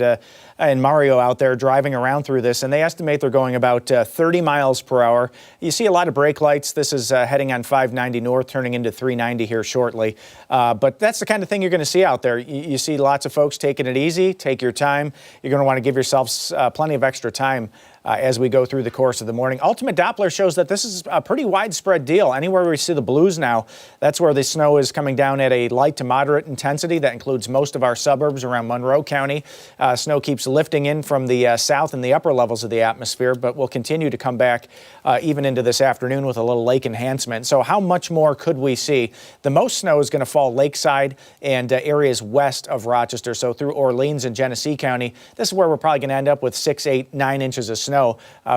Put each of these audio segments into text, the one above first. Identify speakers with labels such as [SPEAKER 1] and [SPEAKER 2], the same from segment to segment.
[SPEAKER 1] and Mario out there driving around through this, and they estimate they're going about 30 miles per hour. You see a lot of brake lights. This is heading on 590 north, turning into 390 here shortly. But that's the kind of thing you're going to see out there. You see lots of folks taking it easy. Take your time. You're going to want to give yourselves plenty of extra time as we go through the course of the morning. Ultimate Doppler shows that this is a pretty widespread deal. Anywhere we see the blues now, that's where the snow is coming down at a light to moderate intensity. That includes most of our suburbs around Monroe County. Snow keeps lifting in from the south and the upper levels of the atmosphere, but will continue to come back even into this afternoon with a little lake enhancement. So how much more could we see? The most snow is going to fall lakeside and areas west of Rochester, so through Orleans and Genesee County. This is where we're probably going to end up with 6, 8, 9 inches of snow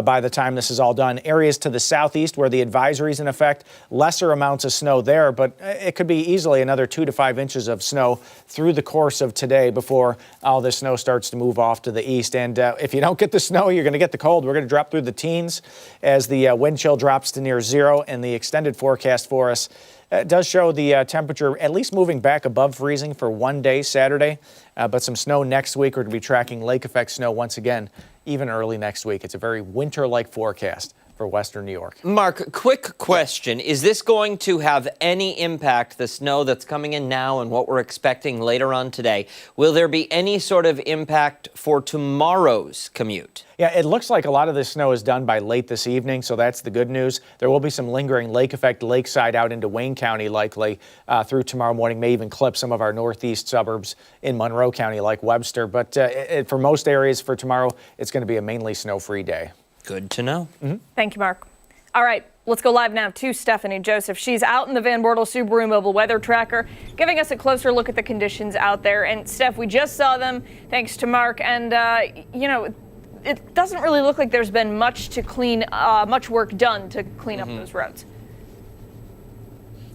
[SPEAKER 1] by the time this is all done. Areas to the southeast where the advisory is in effect, lesser amounts of snow there, but it could be easily another 2 to 5 inches of snow through the course of today before all this snow starts to move off to the east. And if you don't get the snow, you're going to get the cold. We're going to drop through the teens as the wind chill drops to near zero, and the extended forecast for us does show the temperature at least moving back above freezing for one day, Saturday, but some snow next week. We're going to be tracking lake effect snow once again, even early next week. It's a very winter-like forecast for Western New York.
[SPEAKER 2] Mark, quick question. Is this going to have any impact, the snow that's coming in now and what we're expecting later on today? Will there be any sort of impact for tomorrow's commute?
[SPEAKER 1] Yeah, it looks like a lot of this snow is done by late this evening, so that's the good news. There will be some lingering lake effect lakeside out into Wayne County likely through tomorrow morning, may even clip some of our northeast suburbs in Monroe County like Webster. But for most areas for tomorrow, it's going to be a mainly snow-free day.
[SPEAKER 2] Good to know.
[SPEAKER 3] Mm-hmm. Thank you, Mark. All right, let's go live now to Stephanie Joseph. She's out in the Van Bortle Subaru Mobile Weather Tracker, giving us a closer look at the conditions out there. And Steph, we just saw them thanks to Mark. And, it doesn't really look like there's been much work done to clean up those roads.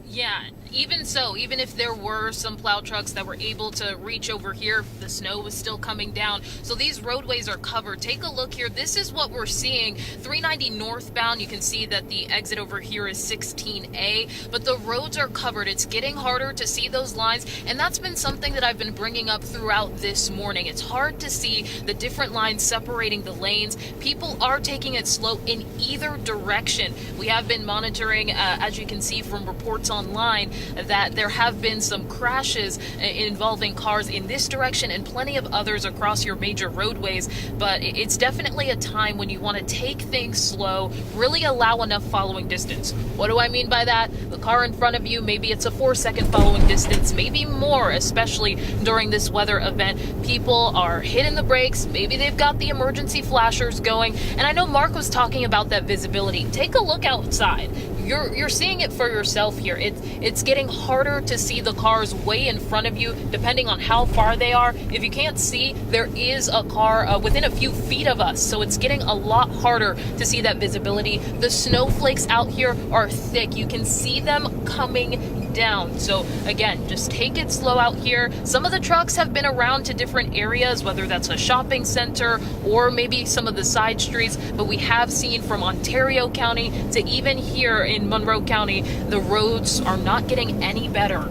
[SPEAKER 4] Yeah, even so, even if there were some plow trucks that were able to reach over here, the snow was still coming down. So these roadways are covered. Take a look here. This is what we're seeing. 390 northbound, you can see that the exit over here is 16A, but the roads are covered. It's getting harder to see those lines, and that's been something that I've been bringing up throughout this morning. It's hard to see the different lines separating the lanes. People are taking it slow in either direction. We have been monitoring, as you can see from reports online, that there have been some crashes involving cars in this direction and plenty of others across your major roadways. But it's definitely a time when you want to take things slow, really allow enough following distance. What do I mean by that? The car in front of you, maybe it's a 4-second following distance, maybe more, especially during this weather event. People are hitting the brakes. Maybe they've got the emergency flashers going. And I know Mark was talking about that visibility. Take a look outside. You're seeing it for yourself here. It's getting harder to see the cars way in front of you, depending on how far they are. If you can't see, there is a car within a few feet of us, so it's getting a lot harder to see that visibility. The snowflakes out here are thick. You can see them coming down. So again, just take it slow out here. Some of the trucks have been around to different areas, whether that's a shopping center or maybe some of the side streets, but we have seen from Ontario County to even here in Monroe County, the roads are not getting any better.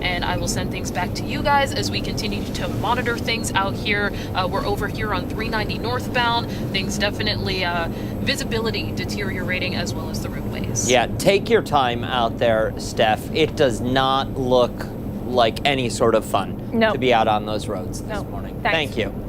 [SPEAKER 4] And I will send things back to you guys as we continue to monitor things out here. We're over here on 390 northbound. Things definitely, visibility deteriorating as well as the roadways.
[SPEAKER 2] Yeah, take your time out there, Steph. It does not look like any sort of fun to be out on those roads this morning.
[SPEAKER 3] Thanks.
[SPEAKER 2] Thank you.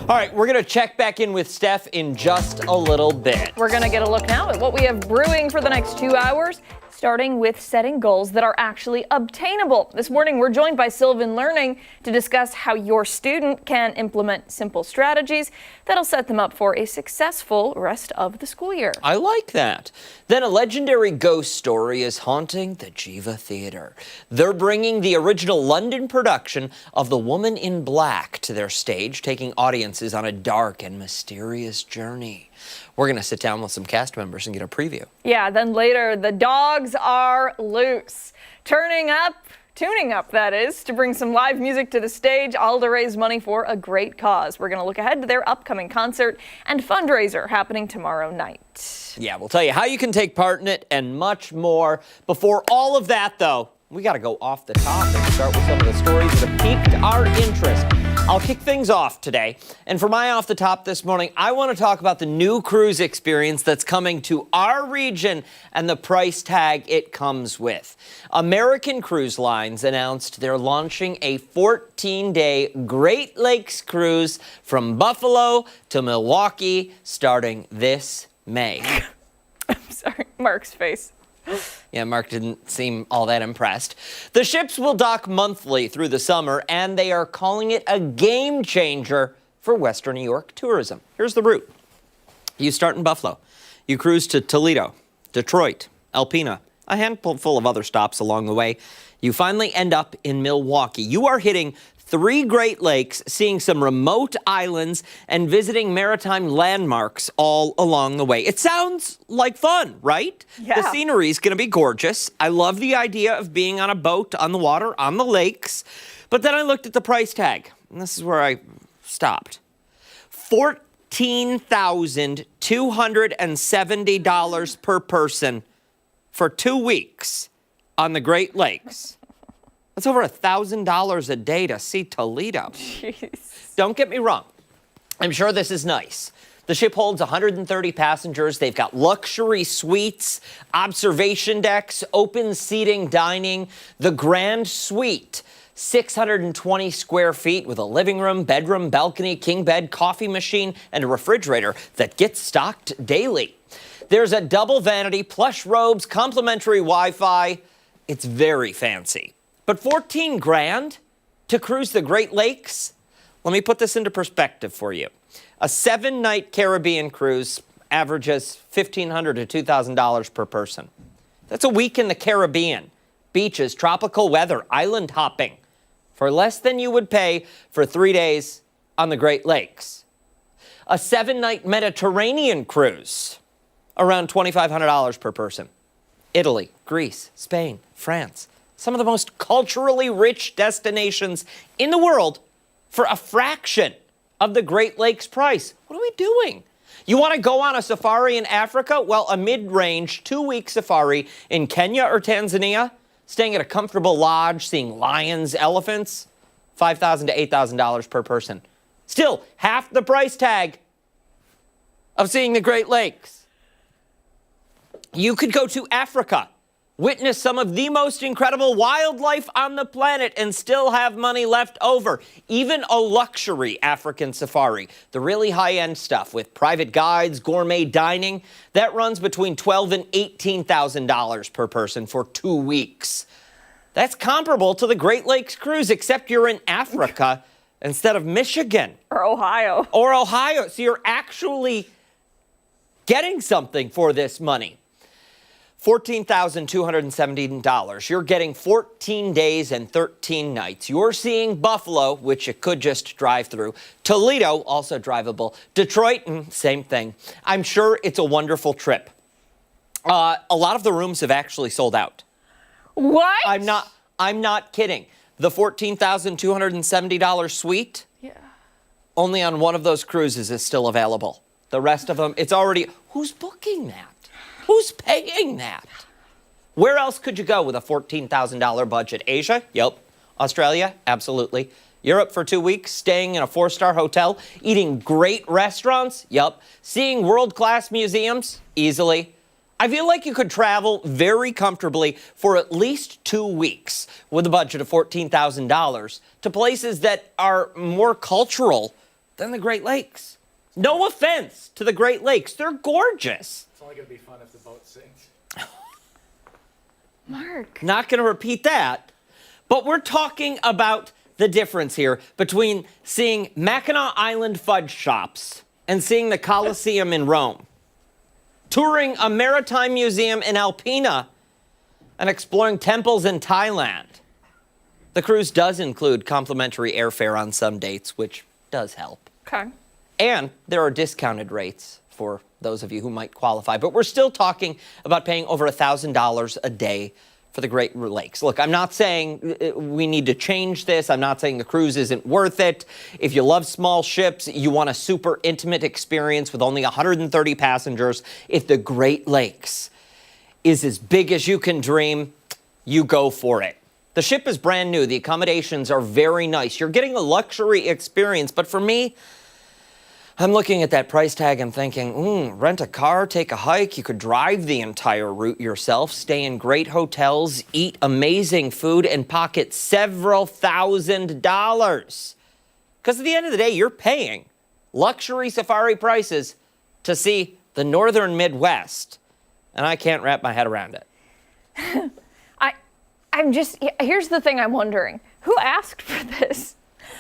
[SPEAKER 2] All right, we're going to check back in with Steph in just a little bit.
[SPEAKER 3] We're going to get a look now at what we have brewing for the next 2 hours, starting with setting goals that are actually obtainable. This morning, we're joined by Sylvan Learning to discuss how your student can implement simple strategies that'll set them up for a successful rest of the school year.
[SPEAKER 2] I like that. Then a legendary ghost story is haunting the Geva Theatre. They're bringing the original London production of The Woman in Black to their stage, taking audiences on a dark and mysterious journey. We're going to sit down with some cast members and get a preview.
[SPEAKER 3] Yeah, then later, the dogs are loose. Tuning up, that is, to bring some live music to the stage, all to raise money for a great cause. We're going to look ahead to their upcoming concert and fundraiser happening tomorrow night.
[SPEAKER 2] Yeah, we'll tell you how you can take part in it and much more. Before all of that, though, we got to go off the top and start with some of the stories that have piqued our interest. I'll kick things off today. And for my off the top this morning, I want to talk about the new cruise experience that's coming to our region and the price tag it comes with. American Cruise Lines announced they're launching a 14-day Great Lakes cruise from Buffalo to Milwaukee starting this May.
[SPEAKER 3] I'm sorry, Mark's face.
[SPEAKER 2] Yeah, Mark didn't seem all that impressed. The ships will dock monthly through the summer, and they are calling it a game changer for Western New York tourism. Here's the route. You start in Buffalo. You cruise to Toledo, Detroit, Alpena, a handful of other stops along the way. You finally end up in Milwaukee. You are hitting 3 Great Lakes, seeing some remote islands, and visiting maritime landmarks all along the way. It sounds like fun, right?
[SPEAKER 3] Yeah.
[SPEAKER 2] The scenery is going to be gorgeous. I love the idea of being on a boat on the water, on the lakes. But then I looked at the price tag, and this is where I stopped. $14,270 per person for 2 weeks on the Great Lakes. That's over $1,000 a day to see Toledo.
[SPEAKER 3] Jeez.
[SPEAKER 2] Don't get me wrong. I'm sure this is nice. The ship holds 130 passengers. They've got luxury suites, observation decks, open seating, dining. The Grand Suite, 620 square feet with a living room, bedroom, balcony, king bed, coffee machine, and a refrigerator that gets stocked daily. There's a double vanity, plush robes, complimentary Wi-Fi. It's very fancy. But 14 grand to cruise the Great Lakes? Let me put this into perspective for you. A 7-night Caribbean cruise averages $1,500 to $2,000 per person. That's a week in the Caribbean. Beaches, tropical weather, island hopping. For less than you would pay for 3 days on the Great Lakes. A 7-night Mediterranean cruise, around $2,500 per person. Italy, Greece, Spain, France. Some of the most culturally rich destinations in the world for a fraction of the Great Lakes price. What are we doing? You want to go on a safari in Africa? Well, a mid-range 2-week safari in Kenya or Tanzania, staying at a comfortable lodge, seeing lions, elephants, $5,000 to $8,000 per person. Still, half the price tag of seeing the Great Lakes. You could go to Africa, witness some of the most incredible wildlife on the planet, and still have money left over. Even a luxury African safari, the really high-end stuff with private guides, gourmet dining, that runs between $12,000 and $18,000 per person for 2 weeks. That's comparable to the Great Lakes cruise, except you're in Africa instead of Michigan.
[SPEAKER 3] Or Ohio.
[SPEAKER 2] Or Ohio. So you're actually getting something for this money. $14,270. You're getting 14 days and 13 nights. You're seeing Buffalo, which you could just drive through. Toledo, also drivable. Detroit, same thing. I'm sure it's a wonderful trip. A lot of the rooms have actually sold out.
[SPEAKER 3] What?
[SPEAKER 2] I'm not kidding. The $14,270 suite, only on one of those cruises is still available. The rest of them, it's already, who's booking that? Who's paying that? Where else could you go with a $14,000 budget? Asia? Yep. Australia? Absolutely. Europe for 2 weeks, staying in a 4-star hotel, eating great restaurants? Yep. Seeing world-class museums? Easily. I feel like you could travel very comfortably for at least 2 weeks with a budget of $14,000 to places that are more cultural than the Great Lakes. No offense to the Great Lakes. They're gorgeous.
[SPEAKER 1] It's only going to be fun if the boat sinks.
[SPEAKER 3] Mark.
[SPEAKER 2] Not going to repeat that. But we're talking about the difference here between seeing Mackinac Island fudge shops and seeing the Colosseum in Rome. Touring a maritime museum in Alpena and exploring temples in Thailand. The cruise does include complimentary airfare on some dates, which does help.
[SPEAKER 3] Okay.
[SPEAKER 2] And there are discounted rates for those of you who might qualify. But we're still talking about paying over $1,000 a day for the Great Lakes. Look, I'm not saying we need to change this. I'm not saying the cruise isn't worth it. If you love small ships, you want a super intimate experience with only 130 passengers. If the Great Lakes is as big as you can dream, you go for it. The ship is brand new. The accommodations are very nice. You're getting a luxury experience. But for me, I'm looking at that price tag and thinking, rent a car, take a hike. You could drive the entire route yourself, stay in great hotels, eat amazing food, and pocket several $1,000s. Because at the end of the day, you're paying luxury safari prices to see the northern Midwest. And I can't wrap my head around it.
[SPEAKER 3] Here's the thing I'm wondering. Who asked for this?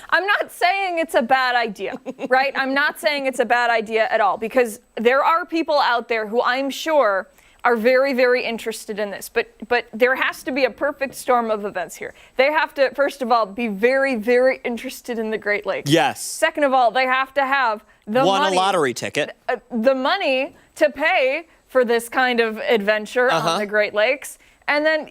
[SPEAKER 3] I'm not saying it's a bad idea, right? I'm not saying it's a bad idea at all, because there are people out there who I'm sure are very, very interested in this. But there has to be a perfect storm of events here. They have to, first of all, be very, very interested in the Great Lakes.
[SPEAKER 2] Yes.
[SPEAKER 3] Second of all, they have to have the
[SPEAKER 2] Won a lottery ticket.
[SPEAKER 3] The money to pay for this kind of adventure on the Great Lakes. And then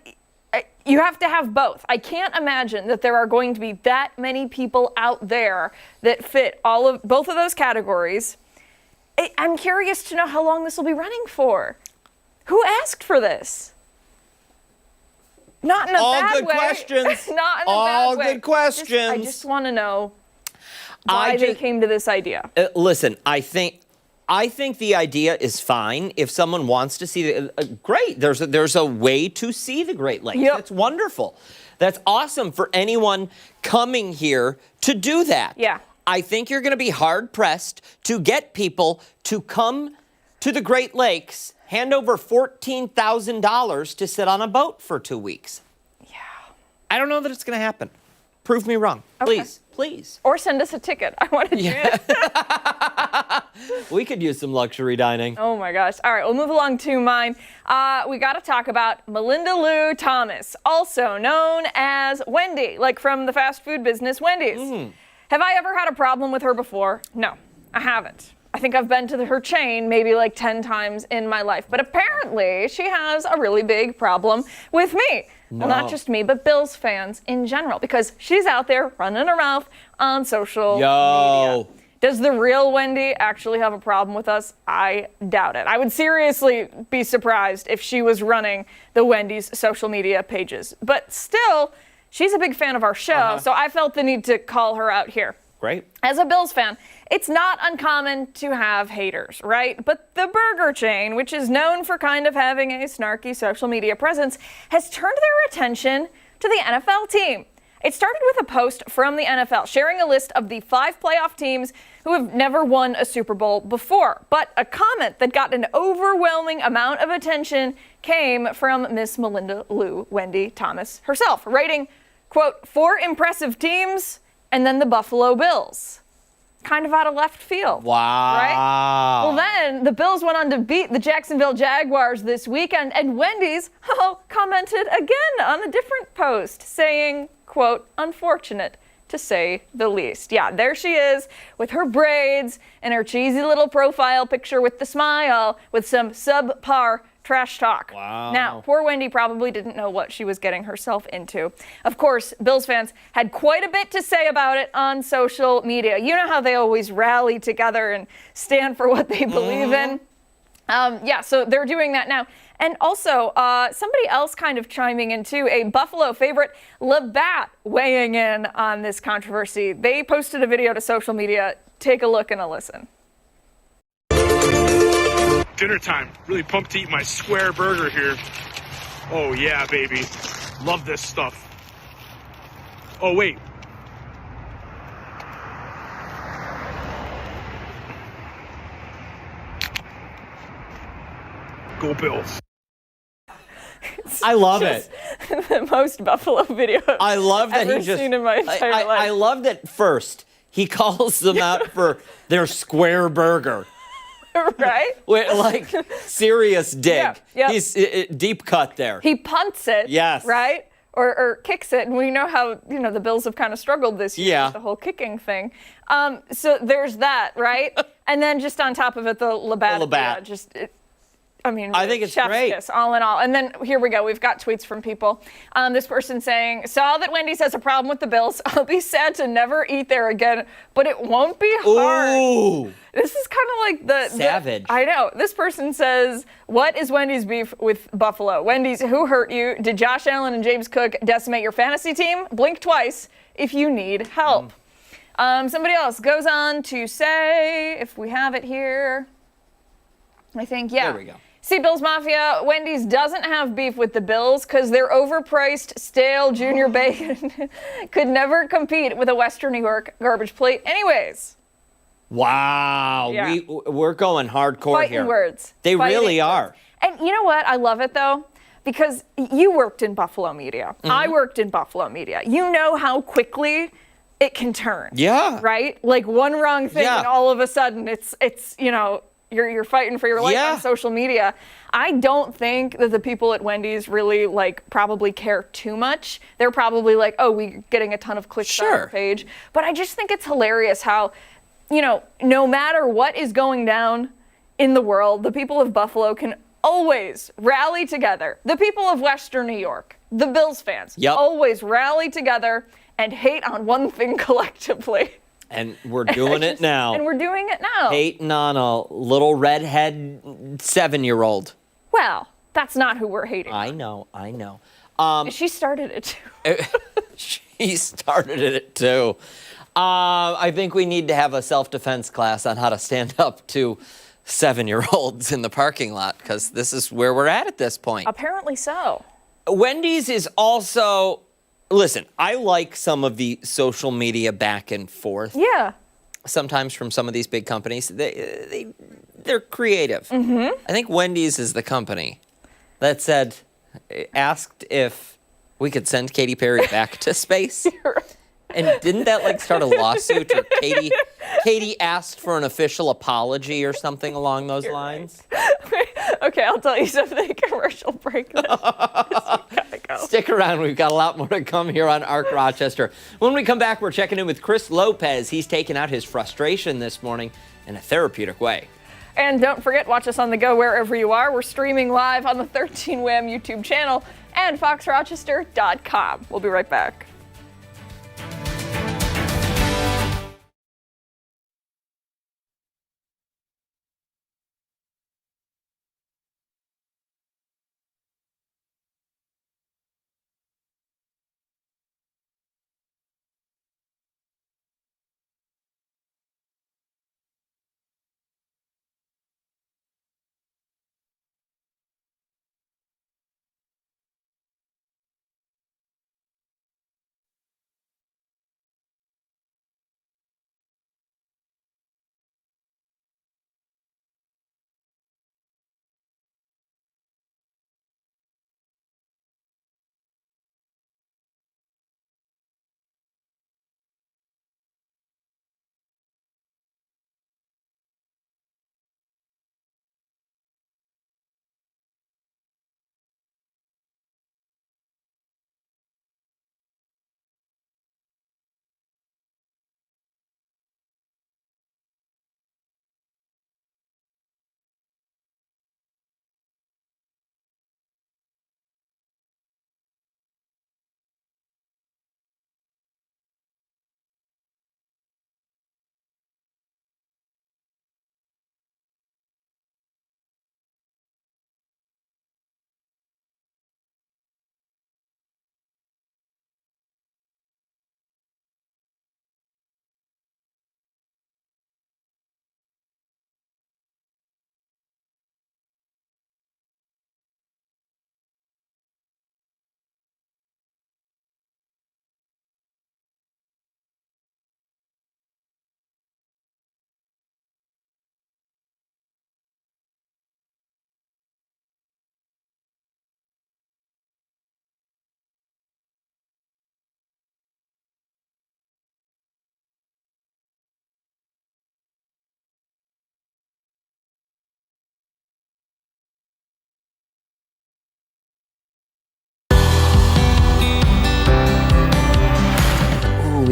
[SPEAKER 3] you have to have both. I can't imagine that there are going to be that many people out there that fit both of those categories. I'm curious to know how long this will be running for. Who asked for this? Not in a bad way.
[SPEAKER 2] All good questions.
[SPEAKER 3] Not in a bad way.
[SPEAKER 2] All good questions.
[SPEAKER 3] I just want to know why they came to this idea.
[SPEAKER 2] Listen, I think the idea is fine. If someone wants to see great. There's a way to see the Great Lakes.
[SPEAKER 3] Yep.
[SPEAKER 2] That's wonderful. That's awesome for anyone coming here to do that.
[SPEAKER 3] Yeah.
[SPEAKER 2] I think you're going to be hard pressed to get people to come to the Great Lakes, hand over $14,000 to sit on a boat for 2 weeks.
[SPEAKER 3] Yeah.
[SPEAKER 2] I don't know that it's going to happen. Prove me wrong.
[SPEAKER 3] Okay.
[SPEAKER 2] Please.
[SPEAKER 3] Or send us a ticket. I want to do it.
[SPEAKER 2] We could use some luxury dining.
[SPEAKER 3] Oh my gosh. All right, we'll move along to mine. We got to talk about Melinda Lou Thomas, also known as Wendy, like from the fast food business Wendy's. Have I ever had a problem with her before? No, I haven't. I think I've been to her chain maybe like 10 times in my life. But apparently she has a really big problem with me.
[SPEAKER 2] No.
[SPEAKER 3] Well, not just me, but Bills fans in general, because she's out there running her mouth on social media. Does the real Wendy actually have a problem with us? I doubt it. I would seriously be surprised if she was running the Wendy's social media pages. But still, she's a big fan of our show, so I felt the need to call her out here.
[SPEAKER 2] Great.
[SPEAKER 3] As a Bills fan, it's not uncommon to have haters, right? But the burger chain, which is known for kind of having a snarky social media presence, has turned their attention to the NFL team. It started with a post from the NFL sharing a list of the 5 playoff teams who have never won a Super Bowl before. But a comment that got an overwhelming amount of attention came from Miss Melinda Lou Wendy Thomas herself, rating, quote, 4 impressive teams and then the Buffalo Bills. Kind of out of left field.
[SPEAKER 2] Wow.
[SPEAKER 3] Right? Well, then the Bills went on to beat the Jacksonville Jaguars this weekend, and Wendy's commented again on a different post saying, quote, unfortunate to say the least. Yeah, there she is with her braids and her cheesy little profile picture with the smile with some subpar trash talk.
[SPEAKER 2] Wow.
[SPEAKER 3] Now, poor Wendy probably didn't know what she was getting herself into. Of course, Bills fans had quite a bit to say about it on social media. You know how they always rally together and stand for what they believe in? So they're doing that now. And also, somebody else kind of chiming in too, a Buffalo favorite, Labatt, weighing in on this controversy. They posted a video to social media. Take a look and a listen.
[SPEAKER 5] Dinner time. Really pumped to eat my square burger here. Oh yeah, baby. Love this stuff. Oh wait. Go Bills.
[SPEAKER 2] I love it.
[SPEAKER 3] The most Buffalo video
[SPEAKER 2] I love that
[SPEAKER 3] I've ever
[SPEAKER 2] he just
[SPEAKER 3] seen in my entire life.
[SPEAKER 2] I love that first he calls them out for their square burger.
[SPEAKER 3] Right?
[SPEAKER 2] Like, serious dig.
[SPEAKER 3] Yeah, yep.
[SPEAKER 2] He's deep cut there.
[SPEAKER 3] He punts it.
[SPEAKER 2] Yes.
[SPEAKER 3] Right? Or kicks it. And we know how, the Bills have kind of struggled this year with the whole kicking thing. So there's that, right? And then just on top of it, the Labatt. I mean,
[SPEAKER 2] I think it's
[SPEAKER 3] chef's
[SPEAKER 2] great.
[SPEAKER 3] kiss, all in all. And then here we go. We've got tweets from people. This person saying, saw that Wendy's has a problem with the Bills. I'll be sad to never eat there again, but it won't be hard.
[SPEAKER 2] Ooh.
[SPEAKER 3] This is kind of like the
[SPEAKER 2] Savage.
[SPEAKER 3] I know. This person says, what is Wendy's beef with Buffalo? Wendy's, who hurt you? Did Josh Allen and James Cook decimate your fantasy team? Blink twice if you need help. Somebody else goes on to say, if we have it here, I think, yeah.
[SPEAKER 2] There we go.
[SPEAKER 3] See, Bills Mafia, Wendy's doesn't have beef with the Bills because their overpriced, stale junior bacon could never compete with a Western New York garbage plate anyways.
[SPEAKER 2] Wow.
[SPEAKER 3] Yeah.
[SPEAKER 2] We're going hardcore
[SPEAKER 3] Fighting
[SPEAKER 2] here.
[SPEAKER 3] words.
[SPEAKER 2] They
[SPEAKER 3] Fighting
[SPEAKER 2] really are.
[SPEAKER 3] words. And you know what? I love it, though, because you worked in Buffalo media. I worked in Buffalo media. You know how quickly it can turn.
[SPEAKER 2] Yeah.
[SPEAKER 3] Right? Like one wrong thing
[SPEAKER 2] Yeah.
[SPEAKER 3] and all of a sudden it's you know, you're fighting for your life
[SPEAKER 2] Yeah.
[SPEAKER 3] on social media. I don't think that the people at Wendy's really probably care too much. They're probably like, oh, we're getting a ton of clicks on our page. But I just think it's hilarious how, you know, no matter what is going down in the world, the people of Buffalo can always rally together. The people of Western New York, the Bills fans, always rally together and hate on one thing collectively.
[SPEAKER 2] And we're doing it now.
[SPEAKER 3] And we're doing it now.
[SPEAKER 2] Hating on a little redhead 7-year-old.
[SPEAKER 3] Well, that's not who we're hating.
[SPEAKER 2] I know.
[SPEAKER 3] She started it too.
[SPEAKER 2] She started it too. I think we need to have a self-defense class on how to stand up to 7-year-olds in the parking lot, because this is where we're at this point.
[SPEAKER 3] Apparently so.
[SPEAKER 2] Wendy's is also, listen, I like some of the social media back and forth.
[SPEAKER 3] Yeah.
[SPEAKER 2] Sometimes from some of these big companies. They're creative. I think Wendy's is the company that asked if we could send Katy Perry back to space. And didn't that start a lawsuit? Or Katy asked for an official apology or something along those lines?
[SPEAKER 3] Okay, I'll tell you something. Commercial break. Gotta go.
[SPEAKER 2] Stick around. We've got a lot more to come here on Arc Rochester. When we come back, we're checking in with Chris Lopez. He's taking out his frustration this morning in a therapeutic way.
[SPEAKER 3] And don't forget, watch us on the go wherever you are. We're streaming live on the 13 WHAM YouTube channel and foxrochester.com. We'll be right back.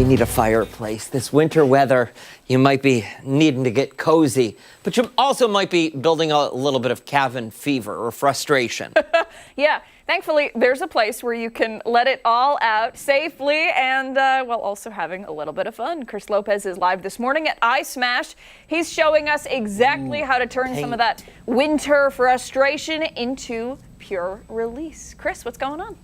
[SPEAKER 2] need a fireplace. This winter weather, you might be needing to get cozy, but you also might be building a little bit of cabin fever or frustration.
[SPEAKER 3] Yeah, thankfully, there's a place where you can let it all out safely and while also having a little bit of fun. Chris Lopez is live this morning at iSmash. He's showing us exactly how to turn some of that winter frustration into pure release. Chris, what's going on?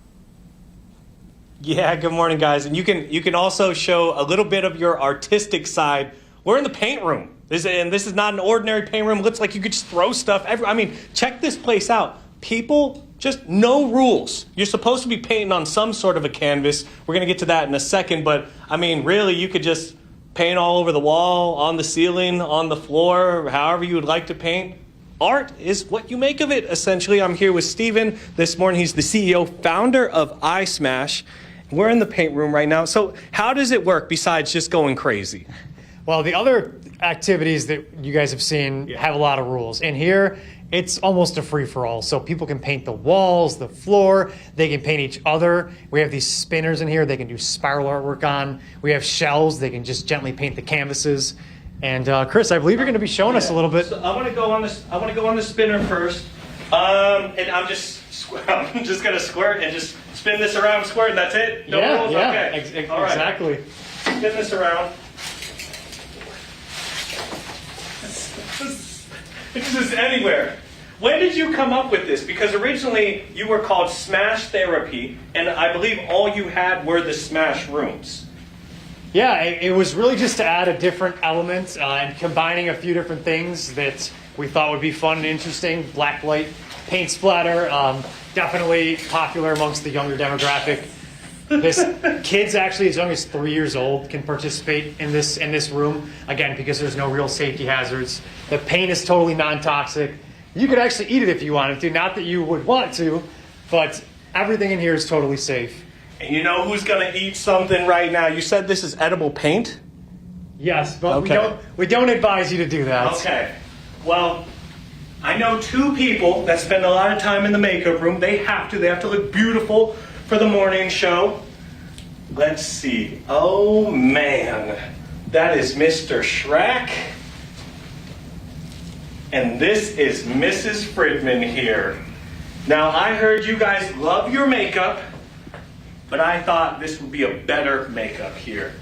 [SPEAKER 6] Yeah, good morning, guys. And you can also show a little bit of your artistic side. We're in the paint room. This is not an ordinary paint room. It looks like you could just throw stuff everywhere. I mean, check this place out. People, just no rules. You're supposed to be painting on some sort of a canvas. We're going to get to that in a second. But, I mean, really, you could just paint all over the wall, on the ceiling, on the floor, however you would like to paint. Art is what you make of it, essentially. I'm here with Steven this morning. He's the CEO, founder of iSmash. We're in the paint room right now. So how does it work besides just going crazy?
[SPEAKER 7] Well, the other activities that you guys have seen have a lot of rules. In here, it's almost a free-for-all. So people can paint the walls, the floor, they can paint each other. We have these spinners in here they can do spiral artwork on. We have shells, they can just gently paint the canvases. And Chris, I believe you're going to be showing us a little bit.
[SPEAKER 6] So I want to go on this. I want to go on the spinner first, and I'm just going to squirt and just spin this around, squirt, and that's it. No rules. Okay. All right.
[SPEAKER 7] Exactly.
[SPEAKER 6] Spin this around. This is anywhere. When did you come up with this? Because originally you were called Smash Therapy, and I believe all you had were the Smash rooms.
[SPEAKER 7] Yeah, it was really just to add a different element and combining a few different things that we thought would be fun and interesting. Black light, paint splatter, definitely popular amongst the younger demographic. Kids actually as young as 3 years old can participate in this room, again, because there's no real safety hazards. The paint is totally non-toxic. You could actually eat it if you wanted to, not that you would want to, but everything in here is totally safe.
[SPEAKER 6] And you know who's going to eat something right now? You said this is edible paint?
[SPEAKER 7] Yes, but
[SPEAKER 6] Okay.
[SPEAKER 7] we don't advise you to do that.
[SPEAKER 6] Okay. Well, I know two people that spend a lot of time in the makeup room. They have to look beautiful for the morning show. Let's see. Oh, man. That is Mr. Shrek. And this is Mrs. Fridman here. Now, I heard you guys love your makeup, but I thought this would be a better makeup here.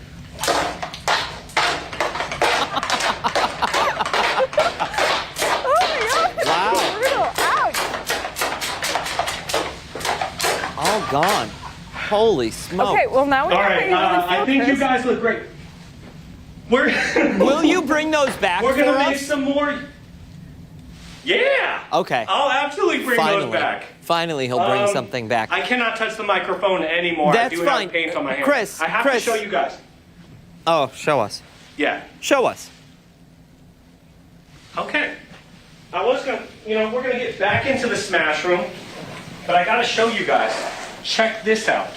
[SPEAKER 2] All gone. Holy smoke.
[SPEAKER 3] Okay, well now we
[SPEAKER 6] All
[SPEAKER 3] know
[SPEAKER 6] right,
[SPEAKER 3] how you really feel,
[SPEAKER 6] I think
[SPEAKER 3] Chris.
[SPEAKER 6] you guys look great.
[SPEAKER 2] Will you bring those back
[SPEAKER 6] We're
[SPEAKER 2] for
[SPEAKER 6] gonna make
[SPEAKER 2] us?
[SPEAKER 6] some more. Yeah.
[SPEAKER 2] Okay.
[SPEAKER 6] I'll absolutely bring those back.
[SPEAKER 2] Finally, he'll bring something back.
[SPEAKER 6] I cannot touch the microphone anymore.
[SPEAKER 2] That's
[SPEAKER 6] I do
[SPEAKER 2] fine.
[SPEAKER 6] have paint on my hands.
[SPEAKER 2] Chris,
[SPEAKER 6] I have to show you guys.
[SPEAKER 2] Oh, show us.
[SPEAKER 6] Yeah.
[SPEAKER 2] Show us.
[SPEAKER 6] Okay. I was gonna, we're gonna get back into the Smash room, but I gotta show you guys. Check this out.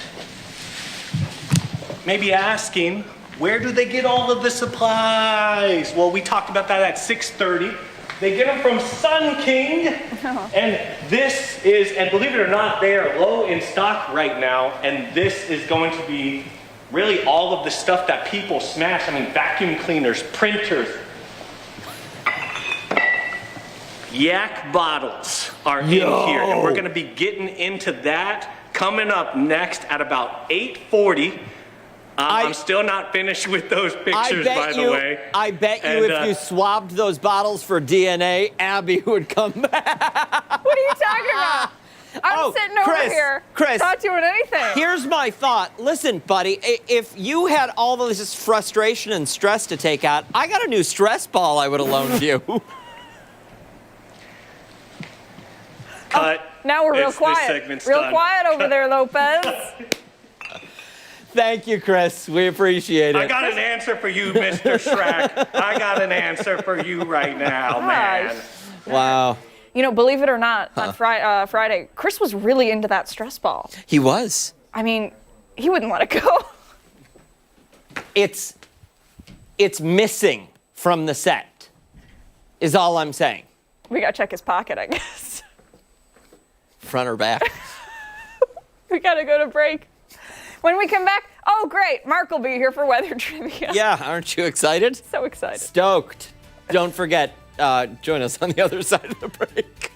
[SPEAKER 6] Maybe asking, where do they get all of the supplies? Well, we talked about that at 6:30. They get them from Sun King. And this is, and believe it or not, they are low in stock right now. And this is going to be really all of the stuff that people smash. I mean, vacuum cleaners, printers. Yak bottles are in here. And we're going to be getting into that coming up next at about 8:40. I'm still not finished with those pictures, by the way.
[SPEAKER 2] I bet you if you swabbed those bottles for DNA, Abby would come back.
[SPEAKER 3] What are you talking about? I'm sitting over here,
[SPEAKER 2] Chris,
[SPEAKER 3] not doing anything.
[SPEAKER 2] Here's my thought. Listen, buddy, if you had all of this frustration and stress to take out, I got a new stress ball I would have loaned you.
[SPEAKER 6] Cut.
[SPEAKER 3] Now we're real
[SPEAKER 6] This
[SPEAKER 3] quiet.
[SPEAKER 6] segment's
[SPEAKER 3] Real
[SPEAKER 6] done.
[SPEAKER 3] quiet over there, Lopez.
[SPEAKER 2] Thank you, Chris. We appreciate it.
[SPEAKER 6] I got an answer for you, Mr. Shrek. I got an answer for you right now, man.
[SPEAKER 2] Wow.
[SPEAKER 3] Believe it or not, on Friday, Chris was really into that stress ball.
[SPEAKER 2] He was.
[SPEAKER 3] I mean, he wouldn't let it go.
[SPEAKER 2] It's missing from the set, is all I'm saying.
[SPEAKER 3] We gotta check his pocket, I guess.
[SPEAKER 2] Front or back?
[SPEAKER 3] We gotta go to break. When we come back, oh great, Mark will be here for weather trivia.
[SPEAKER 2] Yeah, aren't you excited?
[SPEAKER 3] So excited.
[SPEAKER 2] Stoked. Don't forget, join us on the other side of the break.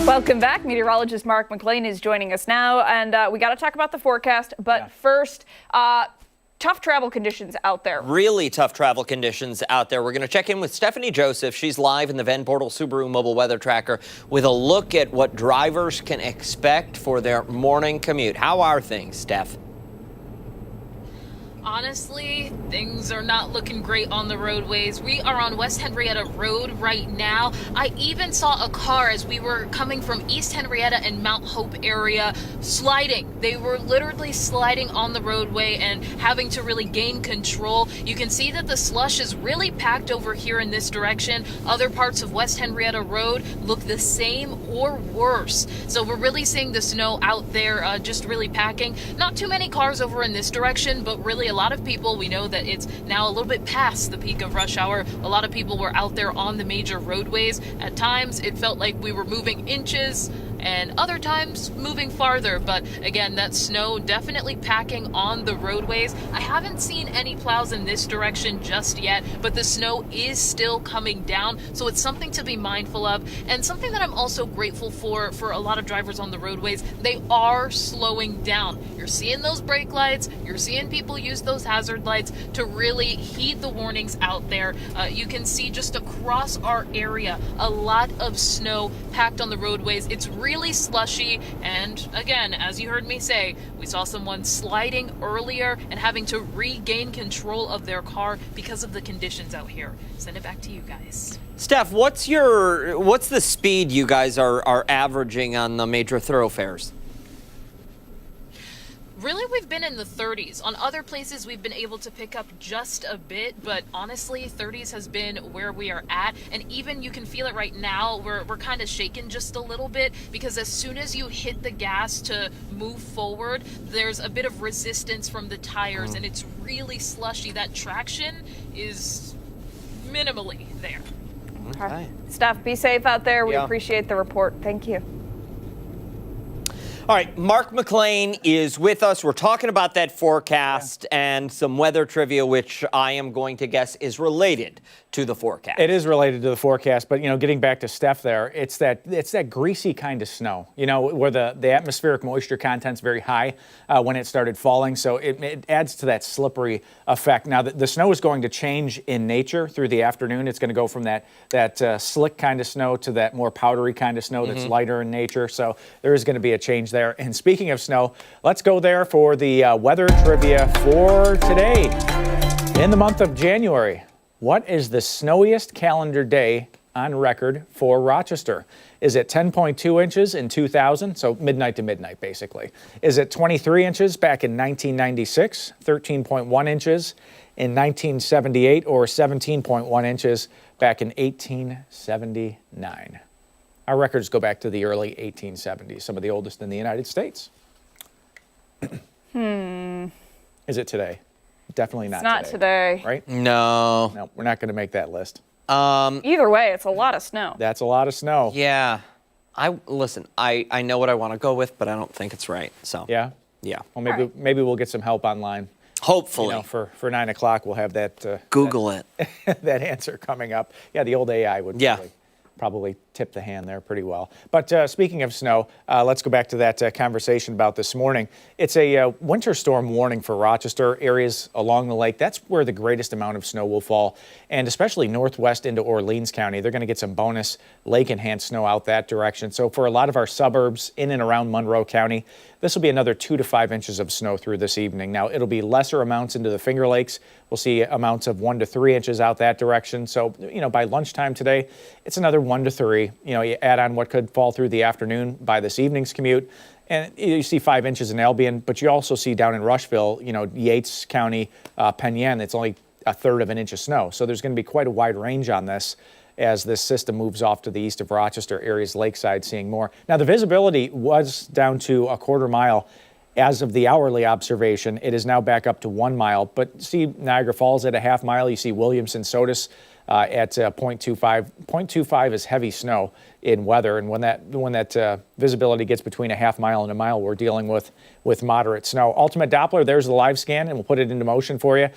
[SPEAKER 3] Welcome back. Meteorologist Mark McLean is joining us now, and we got to talk about the forecast. But first, tough travel conditions out there.
[SPEAKER 2] Really tough travel conditions out there. We're going to check in with Stephanie Joseph. She's live in the Van Bortle Subaru Mobile Weather Tracker with a look at what drivers can expect for their morning commute. How are things, Steph?
[SPEAKER 4] Honestly, things are not looking great on the roadways. We are on West Henrietta Road right now. I even saw a car as we were coming from East Henrietta and Mount Hope area sliding. They were literally sliding on the roadway and having to really gain control. You can see that the slush is really packed over here in this direction. Other parts of West Henrietta Road look the same or worse. So we're really seeing the snow out there just really packing. Not too many cars over in this direction, but really a lot of people, we know that it's now a little bit past the peak of rush hour. A lot of people were out there on the major roadways. At times, it felt like we were moving inches, and other times moving farther. But again, that snow definitely packing on the roadways. I haven't seen any plows in this direction just yet, but the snow is still coming down. So it's something to be mindful of, and something that I'm also grateful for a lot of drivers on the roadways. They are slowing down. You're seeing those brake lights, you're seeing people use those hazard lights to really heed the warnings out there. You can see just across our area, a lot of snow packed on the roadways. It's really slushy, and again, as you heard me say, we saw someone sliding earlier and having to regain control of their car because of the conditions out here. Send it back to you guys.
[SPEAKER 2] Steph, what's the speed you guys are averaging on the major thoroughfares?
[SPEAKER 4] Really, we've been in the 30s. On other places, we've been able to pick up just a bit, but honestly, 30s has been where we are at. And even you can feel it right now. We're kind of shaking just a little bit, because as soon as you hit the gas to move forward, there's a bit of resistance from the tires, and it's really slushy. That traction is minimally there.
[SPEAKER 2] Okay.
[SPEAKER 3] Steph, be safe out there. We
[SPEAKER 2] Yeah.
[SPEAKER 3] appreciate the report. Thank you.
[SPEAKER 2] All right, Mark McLean is with us. We're talking about that forecast and some weather trivia, which I am going to guess is related to the forecast.
[SPEAKER 1] It is related to the forecast, but getting back to Steph there, it's that greasy kind of snow, where the atmospheric moisture content's very high when it started falling, so it adds to that slippery effect. Now, the snow is going to change in nature through the afternoon. It's going to go from that slick kind of snow to that more powdery kind of snow that's lighter in nature, so there is going to be a change there. And speaking of snow, let's go there for the weather trivia for today. In the month of January, what is the snowiest calendar day on record for Rochester? Is it 10.2 inches in 2000, so midnight to midnight, basically? Is it 23 inches back in 1996, 13.1 inches in 1978, or 17.1 inches back in 1879? Our records go back to the early 1870s, some of the oldest in the United States. Is it today? Definitely not today.
[SPEAKER 3] It's not today.
[SPEAKER 1] Right?
[SPEAKER 2] No.
[SPEAKER 1] No, we're not going to make that list.
[SPEAKER 3] Either way, it's a lot of snow.
[SPEAKER 1] That's a lot of snow.
[SPEAKER 2] Yeah. I know what I want to go with, but I don't think it's right. So
[SPEAKER 1] Yeah?
[SPEAKER 2] yeah.
[SPEAKER 1] Well, maybe we'll get some help online.
[SPEAKER 2] Hopefully.
[SPEAKER 1] For 9 o'clock, we'll have that.
[SPEAKER 2] Google it.
[SPEAKER 1] that answer coming up. Yeah, the old AI would probably tip the hand there pretty well. But speaking of snow, let's go back to that conversation about this morning. It's a winter storm warning for Rochester, areas along the lake. That's where the greatest amount of snow will fall, and especially northwest into Orleans County. They're going to get some bonus lake-enhanced snow out that direction. So for a lot of our suburbs in and around Monroe County, this will be another 2 to 5 inches of snow through this evening. Now, it'll be lesser amounts into the Finger Lakes. We'll see amounts of 1 to 3 inches out that direction. So, by lunchtime today, it's another 1 to 3. You add on what could fall through the afternoon by this evening's commute. And you see 5 inches in Albion, but you also see down in Rushville, Yates County, Penn Yan, it's only a third of an inch of snow. So there's going to be quite a wide range on this as this system moves off to the east of Rochester, areas lakeside seeing more. Now, the visibility was down to a quarter mile as of the hourly observation. It is now back up to 1 mile, but see Niagara Falls at a half mile. You see Williamson Sodas at 0.25. 0.25 is heavy snow in weather, and when that visibility gets between a half mile and a mile, we're dealing with moderate snow. Ultimate Doppler, there's the live scan, and we'll put it into motion for you.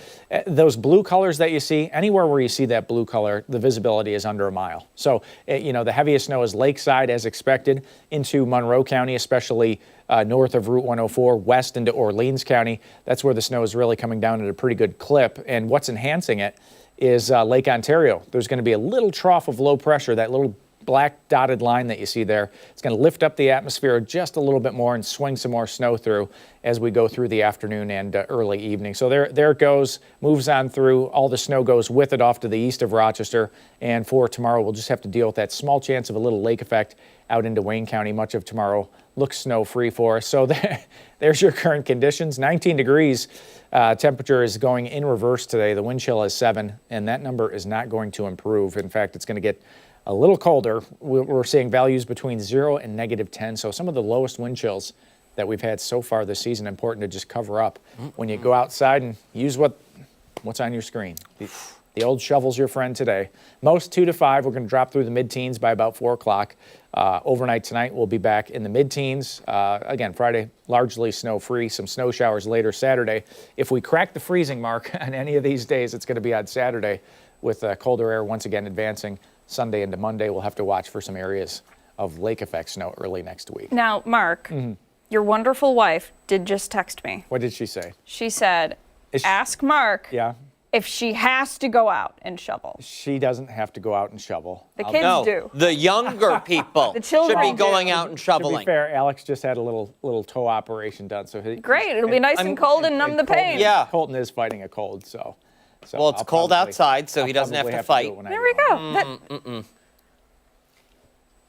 [SPEAKER 1] Those blue colors that you see, anywhere where you see that blue color, the visibility is under a mile. So, the heaviest snow is lakeside as expected into Monroe County, especially north of Route 104, west into Orleans County. That's where the snow is really coming down at a pretty good clip, and what's enhancing it is Lake Ontario. There's going to be a little trough of low pressure, that little black dotted line that you see there. It's going to lift up the atmosphere just a little bit more and swing some more snow through as we go through the afternoon and early evening. So there it goes, moves on through. All the snow goes with it off to the east of Rochester. And for tomorrow, we'll just have to deal with that small chance of a little lake effect out into Wayne County. Much of tomorrow looks snow-free for us. So there's your current conditions. 19 degrees. Temperature is going in reverse today. The wind chill is 7, and that number is not going to improve. In fact, it's going to get a little colder. We're seeing values between 0 and -10, so some of the lowest wind chills that we've had so far this season. Important to just cover up when you go outside and use what's on your screen. The old shovel's your friend today. Most 2 to 5. We're going to drop through the mid-teens by about 4 o'clock. Overnight tonight, we'll be back in the mid-teens. Again, Friday, largely snow-free. Some snow showers later Saturday. If we crack the freezing mark on any of these days, it's going to be on Saturday with colder air once again advancing. Sunday into Monday, we'll have to watch for some areas of lake effect snow early next week.
[SPEAKER 3] Now, Mark, your wonderful wife did just text me.
[SPEAKER 1] What did she say?
[SPEAKER 3] She said, ask Mark if she has to go out and shovel.
[SPEAKER 1] She doesn't have to go out and shovel.
[SPEAKER 3] The kids do.
[SPEAKER 2] The younger people
[SPEAKER 3] The children
[SPEAKER 2] should be going
[SPEAKER 3] do.
[SPEAKER 2] out and
[SPEAKER 1] To
[SPEAKER 2] shoveling.
[SPEAKER 1] be fair, Alex just had a little toe operation done. So
[SPEAKER 3] Great, it'll be nice and cold and numb the pain.
[SPEAKER 2] Yeah.
[SPEAKER 1] Colton is fighting a cold, so
[SPEAKER 2] Well, it's
[SPEAKER 1] I'll
[SPEAKER 2] cold
[SPEAKER 1] probably-
[SPEAKER 2] outside, so he
[SPEAKER 1] I'll
[SPEAKER 2] doesn't have
[SPEAKER 1] probably
[SPEAKER 2] to fight.
[SPEAKER 1] do it when I
[SPEAKER 3] There
[SPEAKER 1] get
[SPEAKER 3] we
[SPEAKER 1] home.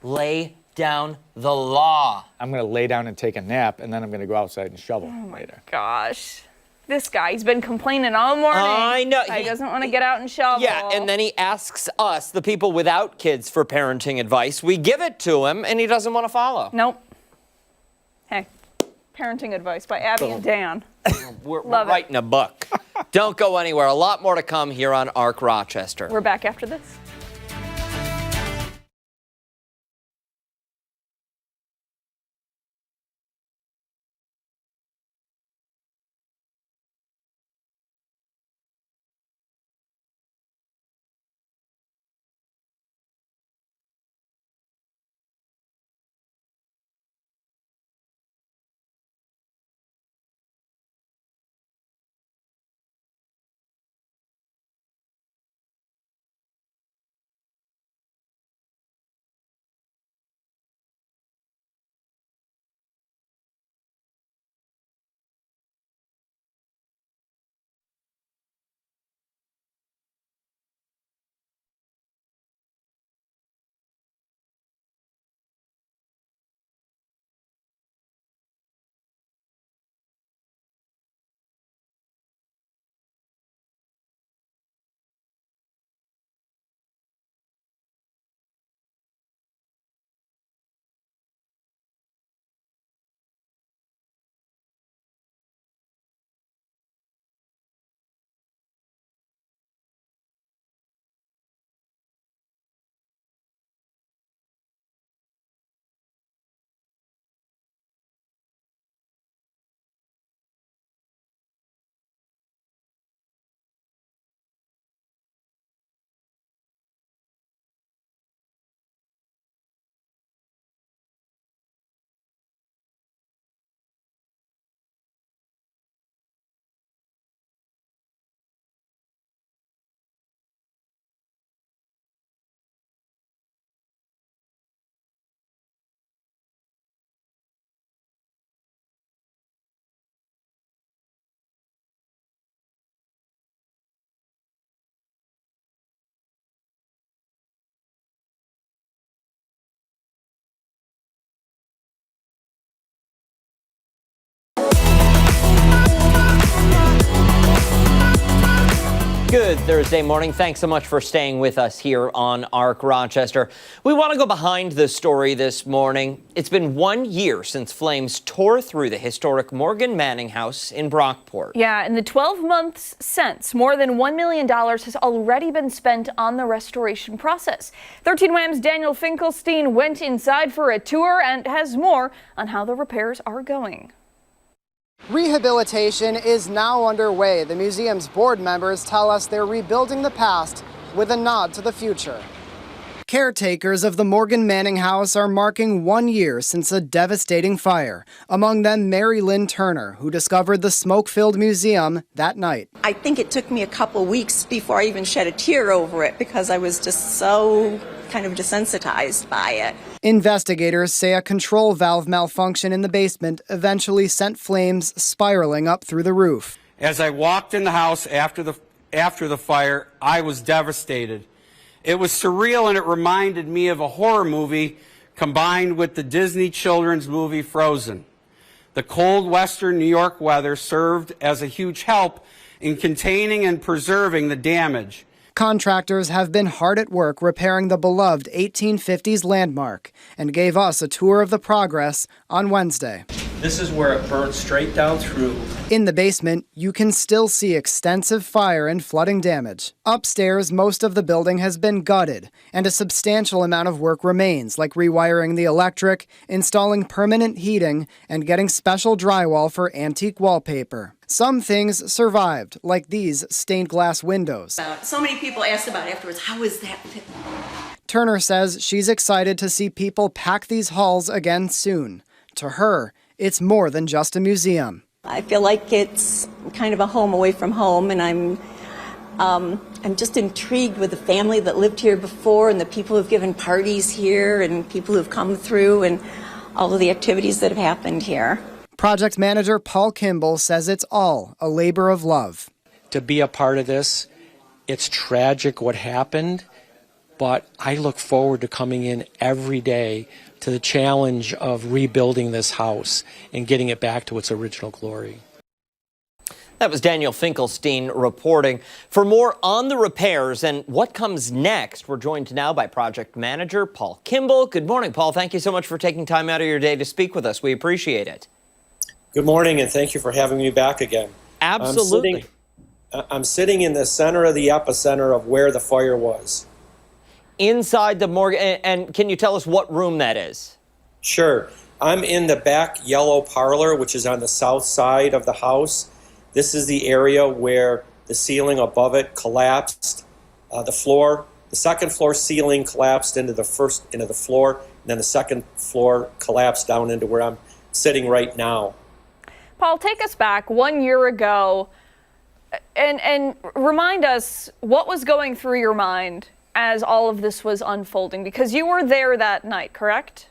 [SPEAKER 3] go.
[SPEAKER 2] Lay down the law.
[SPEAKER 1] I'm going to lay down and take a nap, and then I'm going to go outside and shovel later.
[SPEAKER 3] Gosh, this guy, he's been complaining all morning.
[SPEAKER 2] I know.
[SPEAKER 3] He doesn't want to get out and shovel.
[SPEAKER 2] Yeah, and then he asks us, the people without kids, for parenting advice. We give it to him, and he doesn't want to follow.
[SPEAKER 3] Nope. Hey, parenting advice by Abby and Dan.
[SPEAKER 2] We're
[SPEAKER 3] Love it.
[SPEAKER 2] writing a book. Don't go anywhere. A lot more to come here on ARC Rochester.
[SPEAKER 3] We're back after this.
[SPEAKER 2] Good Thursday morning. Thanks so much for staying with us here on ARC Rochester. We want to go behind the story this morning. It's been 1 year since flames tore through the historic Morgan Manning house in Brockport.
[SPEAKER 3] Yeah, in the 12 months since, more than $1 million has already been spent on the restoration process. 13 Wham's Daniel Finkelstein went inside for a tour and has more on how the repairs are going.
[SPEAKER 8] Rehabilitation is now underway. The museum's board members tell us they're rebuilding the past with a nod to the future. Caretakers of the Morgan Manning house are marking 1 year since a devastating fire. Among them, Mary Lynn Turner, who discovered the smoke-filled museum that night.
[SPEAKER 9] I think it took me a couple weeks before I even shed a tear over it because I was just so kind of desensitized by it.
[SPEAKER 8] Investigators say a control valve malfunction in the basement eventually sent flames spiraling up through the roof.
[SPEAKER 10] As I walked in the house after the fire, I was devastated. It was surreal, and it reminded me of a horror movie combined with the Disney children's movie Frozen. The cold western New York weather served as a huge help in containing and preserving the damage.
[SPEAKER 8] Contractors have been hard at work repairing the beloved 1850s landmark and gave us a tour of the progress on Wednesday.
[SPEAKER 11] This is where it burnt straight down through.
[SPEAKER 8] In the basement, you can still see extensive fire and flooding damage. Upstairs, most of the building has been gutted, and a substantial amount of work remains, like rewiring the electric, installing permanent heating, and getting special drywall for antique wallpaper. Some things survived, like these stained glass windows.
[SPEAKER 9] So many people asked about it afterwards, how is that?
[SPEAKER 8] Turner says she's excited to see people pack these halls again soon. To her, it's more than just a museum.
[SPEAKER 9] I feel like it's kind of a home away from home, and I'm just intrigued with the family that lived here before and the people who've given parties here and people who've come through and all of the activities that have happened here.
[SPEAKER 8] Project manager Paul Kimball says it's all a labor of love.
[SPEAKER 11] To be a part of this, it's tragic what happened, but I look forward to coming in every day to the challenge of rebuilding this house and getting it back to its original glory.
[SPEAKER 2] That was Daniel Finkelstein reporting. For more on the repairs and what comes next, we're joined now by project manager Paul Kimball. Good morning, Paul. Thank you so much for taking time out of your day to speak with us. We appreciate it.
[SPEAKER 12] Good morning, and thank you for having me back again.
[SPEAKER 2] Absolutely.
[SPEAKER 12] I'm sitting in the center of the epicenter of where the fire was.
[SPEAKER 2] Inside the Morgan, and can you tell us what room that is?
[SPEAKER 12] Sure. I'm in the back yellow parlor, which is on the south side of the house. This is the area where the ceiling above it collapsed. The second floor ceiling collapsed into the floor, and then the second floor collapsed down into where I'm sitting right now.
[SPEAKER 3] Paul, take us back 1 year ago and remind us what was going through your mind as all of this was unfolding, because you were there that night, correct?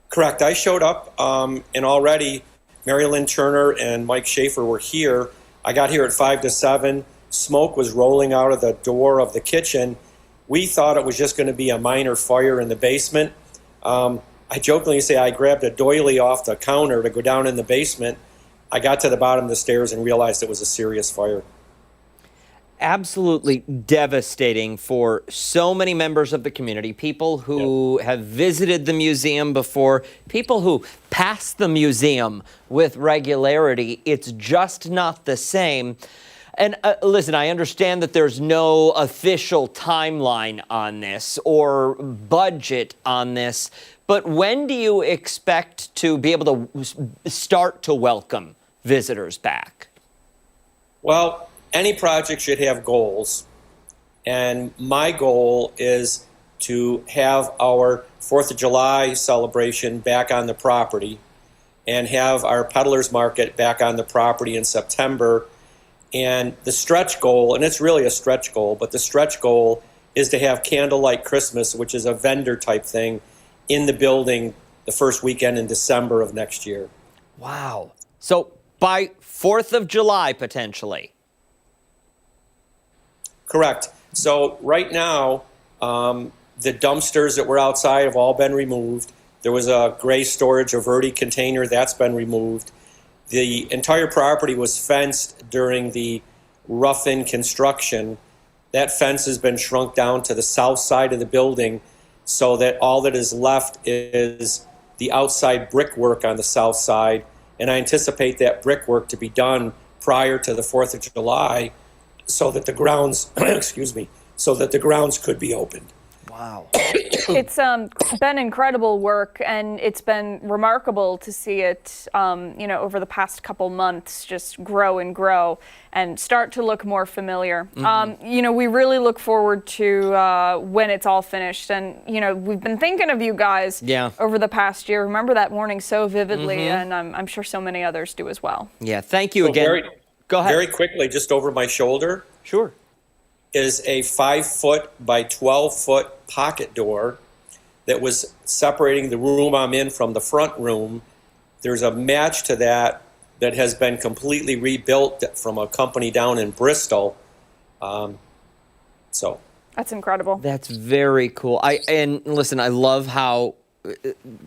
[SPEAKER 12] Correct. I showed up, and already Mary Lynn Turner and Mike Schaefer were here. I got here at 5 to 7. Smoke was rolling out of the door of the kitchen. We thought it was just going to be a minor fire in the basement. I jokingly say I grabbed a doily off the counter to go down in the basement. I got to the bottom of the stairs and realized it was a serious fire.
[SPEAKER 2] Absolutely devastating for so many members of the community, people who have visited the museum before, people who pass the museum with regularity. It's just not the same. And listen, I understand that there's no official timeline on this or budget on this, but when do you expect to be able to start to welcome visitors back?
[SPEAKER 12] Well, any project should have goals, and my goal is to have our 4th of July celebration back on the property and have our peddlers market back on the property in September. And the stretch goal, and it's really a stretch goal, but the stretch goal is to have Candlelight Christmas, which is a vendor type thing, in the building the first weekend in December of next year.
[SPEAKER 2] Wow. So by 4th of July, potentially.
[SPEAKER 12] Correct. So right now, the dumpsters that were outside have all been removed. There was a gray storage Averti container that's been removed. The entire property was fenced during the rough-in construction. That fence has been shrunk down to the south side of the building so that all that is left is the outside brickwork on the south side. And I anticipate that brickwork to be done prior to the 4th of July so that the grounds, excuse me, so that the grounds could be opened.
[SPEAKER 2] Wow.
[SPEAKER 3] It's been incredible work, and it's been remarkable to see it, over the past couple months just grow and grow and start to look more familiar. We really look forward to when it's all finished. And, we've been thinking of you guys over the past year. Remember that morning so vividly, and I'm sure so many others do as well.
[SPEAKER 2] Yeah, thank you again. Go ahead.
[SPEAKER 12] Very quickly, just over my shoulder.
[SPEAKER 2] Sure.
[SPEAKER 12] Is a 5-foot by 12-foot pocket door that was separating the room I'm in from the front room. There's a match to that has been completely rebuilt from a company down in Bristol. So
[SPEAKER 3] that's incredible.
[SPEAKER 2] That's very cool. And listen, I love how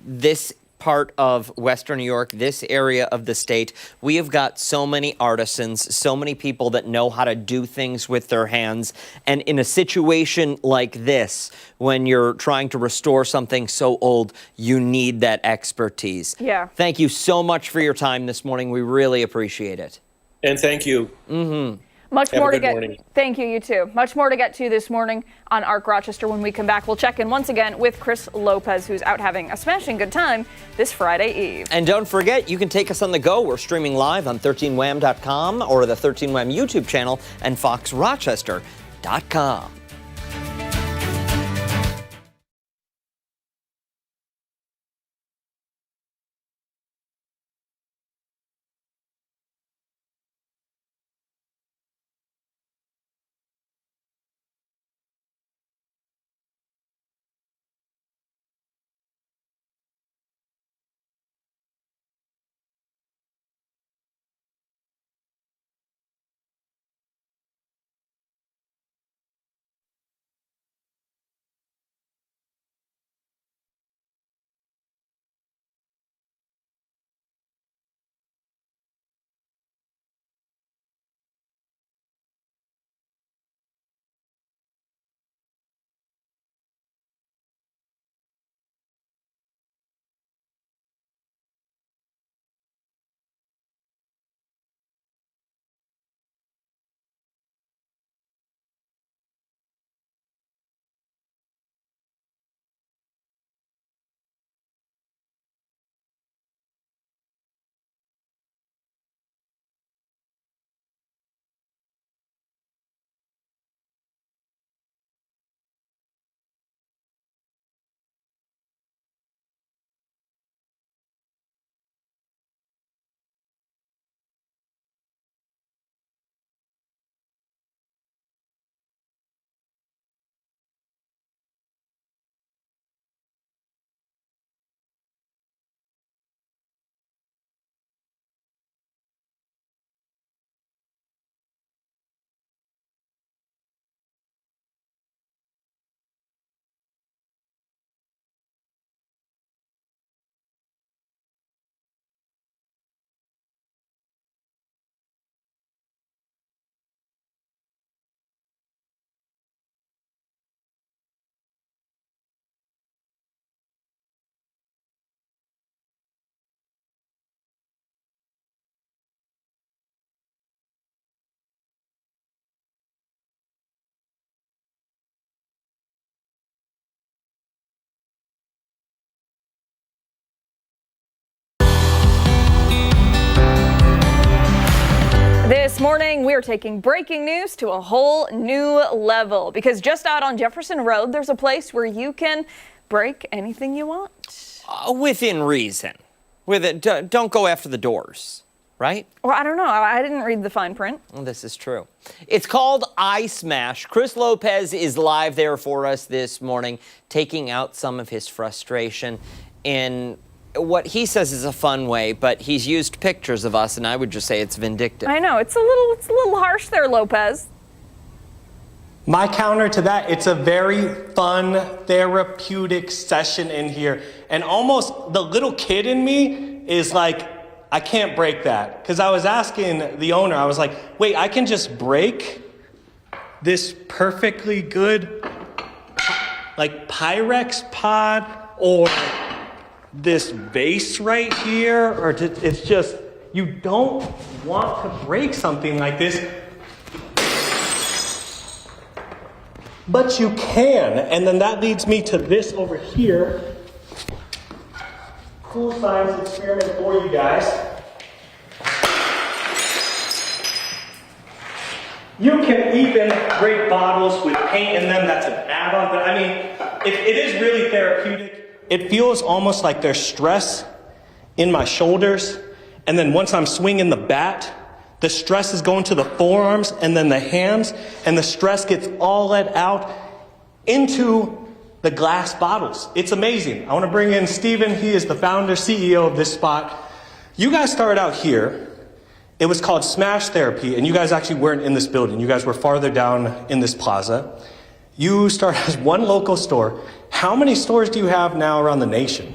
[SPEAKER 2] this part of Western New York, this area of the state, we have got so many artisans, so many people that know how to do things with their hands. And in a situation like this, when you're trying to restore something so old, you need that expertise.
[SPEAKER 3] Yeah.
[SPEAKER 2] Thank you so much for your time this morning. We really appreciate it.
[SPEAKER 12] And thank you.
[SPEAKER 3] Much
[SPEAKER 12] Have
[SPEAKER 3] more
[SPEAKER 12] a
[SPEAKER 3] to
[SPEAKER 12] good
[SPEAKER 3] get.
[SPEAKER 12] morning.
[SPEAKER 3] Thank you. You too. Much more to get to this morning on Arc Rochester. When we come back, we'll check in once again with Chris Lopez, who's out having a smashing good time this Friday Eve.
[SPEAKER 2] And don't forget, you can take us on the go. We're streaming live on 13wham.com or the 13wham YouTube channel and foxrochester.com.
[SPEAKER 3] This morning, we're taking breaking news to a whole new level because just out on Jefferson Road, there's a place where you can break anything you want.
[SPEAKER 2] Within reason. Don't go after the doors, right?
[SPEAKER 3] Well, I don't know. I didn't read the fine print.
[SPEAKER 2] Well, this is true. It's called iSmash. Chris Lopez is live there for us this morning, taking out some of his frustration in what he says is a fun way, but he's used pictures of us, and I would just say it's vindictive.
[SPEAKER 3] I know. It's a little harsh there, Lopez.
[SPEAKER 6] My counter to that, it's a very fun, therapeutic session in here. And almost the little kid in me is like, I can't break that. Because I was asking the owner, I was like, wait, I can just break this perfectly good, like Pyrex pod or this vase right here, or it's just, you don't want to break something like this, but you can. And then that leads me to this over here. Cool science experiment for you guys. You can even break bottles with paint in them. That's an add-on, but I mean, it is really therapeutic. It feels almost like there's stress in my shoulders, and then once I'm swinging the bat, the stress is going to the forearms and then the hands, and the stress gets all let out into the glass bottles. It's amazing. I want to bring in Steven. He is the founder, CEO of this spot. You guys started out here. It was called Smash Therapy, and you guys actually weren't in this building. You guys were farther down in this plaza. You started as one local store. How many stores do you have now around the nation?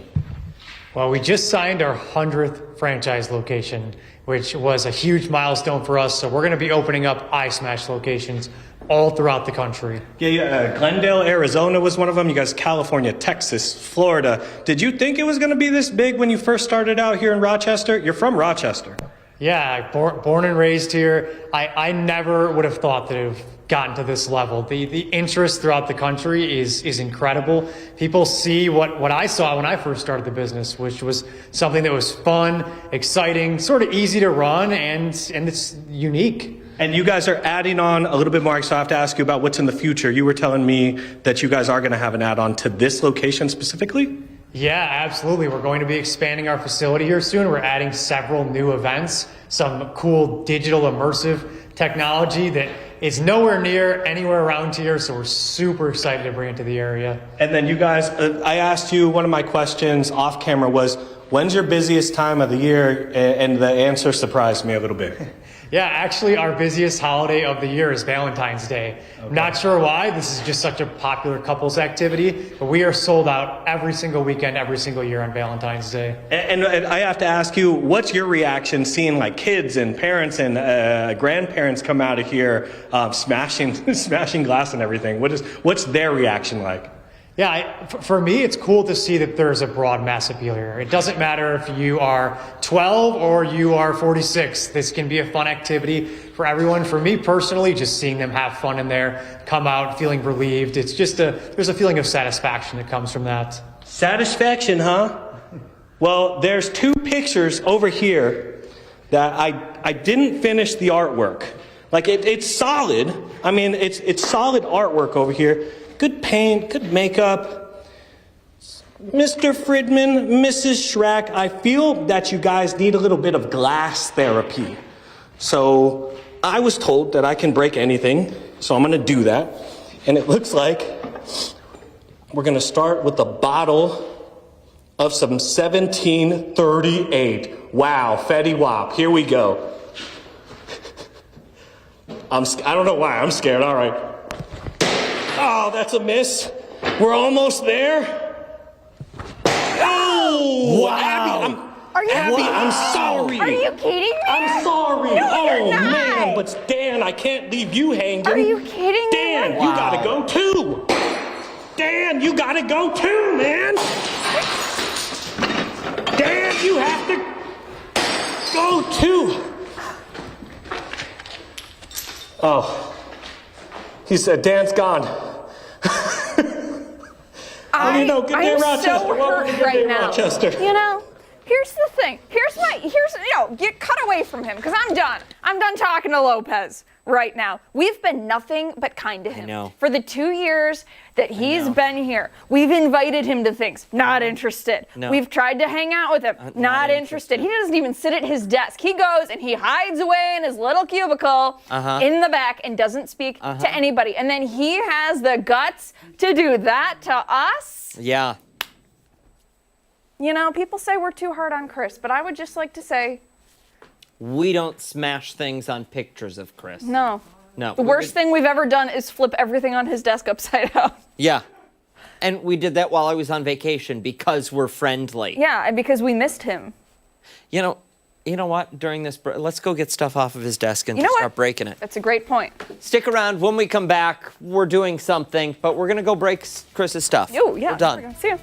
[SPEAKER 7] Well, we just signed our 100th franchise location, which was a huge milestone for us. So we're going to be opening up iSmash locations all throughout the country.
[SPEAKER 6] Yeah. Glendale, Arizona was one of them. You guys, California, Texas, Florida. Did you think it was going to be this big when you first started out here in Rochester? You're from Rochester.
[SPEAKER 7] Yeah, born and raised here. I never would have thought that it would have gotten to this level. The interest throughout the country is incredible. People see what I saw when I first started the business, which was something that was fun, exciting, sort of easy to run, and it's unique.
[SPEAKER 6] And you guys are adding on a little bit more, so I have to ask you about what's in the future. You were telling me that you guys are going to have an add-on to this location specifically?
[SPEAKER 7] Yeah, absolutely. We're going to be expanding our facility here soon. We're adding several new events, some cool digital immersive technology that is nowhere near anywhere around here, so we're super excited to bring it to the area.
[SPEAKER 6] And then you guys, I asked you, one of my questions off camera was, when's your busiest time of the year? And the answer surprised me a little bit.
[SPEAKER 7] Yeah, actually our busiest holiday of the year is Valentine's Day. Okay. Not sure why, this is just such a popular couples activity, but we are sold out every single weekend, every single year on Valentine's Day.
[SPEAKER 6] And I have to ask you, what's your reaction seeing like kids and parents and grandparents come out of here smashing glass and everything? What's their reaction like?
[SPEAKER 7] Yeah, for me, it's cool to see that there's a broad mass appeal here. It doesn't matter if you are 12 or you are 46. This can be a fun activity for everyone. For me personally, just seeing them have fun in there, come out feeling relieved. It's just there's a feeling of satisfaction that comes from that.
[SPEAKER 6] Satisfaction, huh? Well, there's two pictures over here that I didn't finish the artwork. Like it's solid. I mean, it's solid artwork over here. Good paint, good makeup. Mr. Fridman, Mrs. Schrack, I feel that you guys need a little bit of glass therapy. So I was told that I can break anything, so I'm gonna do that. And it looks like we're gonna start with a bottle of some 1738. Wow, Fetty Wap, here we go. I don't know why, I'm scared, all right. Oh, that's a miss. We're almost there. Oh,
[SPEAKER 3] wow.
[SPEAKER 6] Abby, I'm sorry.
[SPEAKER 3] Are you kidding me?
[SPEAKER 6] I'm sorry.
[SPEAKER 3] No, you're not.
[SPEAKER 6] Man, but Dan, I can't leave you hanging.
[SPEAKER 3] Are you kidding me?
[SPEAKER 6] Dan, you gotta go too. Dan, you gotta go too, man. Dan, you have to go too. Oh. He said, Dan's gone.
[SPEAKER 3] I'm so hurt right now.
[SPEAKER 6] Rochester.
[SPEAKER 3] You know, here's the thing. Get cut away from him, because I'm done. I'm done talking to Lopez right now. We've been nothing but kind to him.
[SPEAKER 2] I know.
[SPEAKER 3] For the 2 years that he's been here. We've invited him to things. Not interested.
[SPEAKER 2] No.
[SPEAKER 3] We've tried to hang out with him. Not interested. He doesn't even sit at his desk. He goes and he hides away in his little cubicle in the back and doesn't speak to anybody. And then he has the guts to do that to us?
[SPEAKER 2] Yeah.
[SPEAKER 3] You know, people say we're too hard on Chris, but I would just like to say...
[SPEAKER 2] We don't smash things on pictures of Chris.
[SPEAKER 3] No.
[SPEAKER 2] No.
[SPEAKER 3] The worst thing we've ever done is flip everything on his desk upside down.
[SPEAKER 2] Yeah. And we did that while I was on vacation because we're friendly.
[SPEAKER 3] Yeah, and because we missed him.
[SPEAKER 2] You know, you know what? During this, let's go get stuff off of his desk and
[SPEAKER 3] You know what?
[SPEAKER 2] start breaking it.
[SPEAKER 3] That's a great point.
[SPEAKER 2] Stick around. When we come back, we're doing something, but we're going to go break Chris's stuff.
[SPEAKER 3] Oh, yeah.
[SPEAKER 2] We're done.
[SPEAKER 3] See you.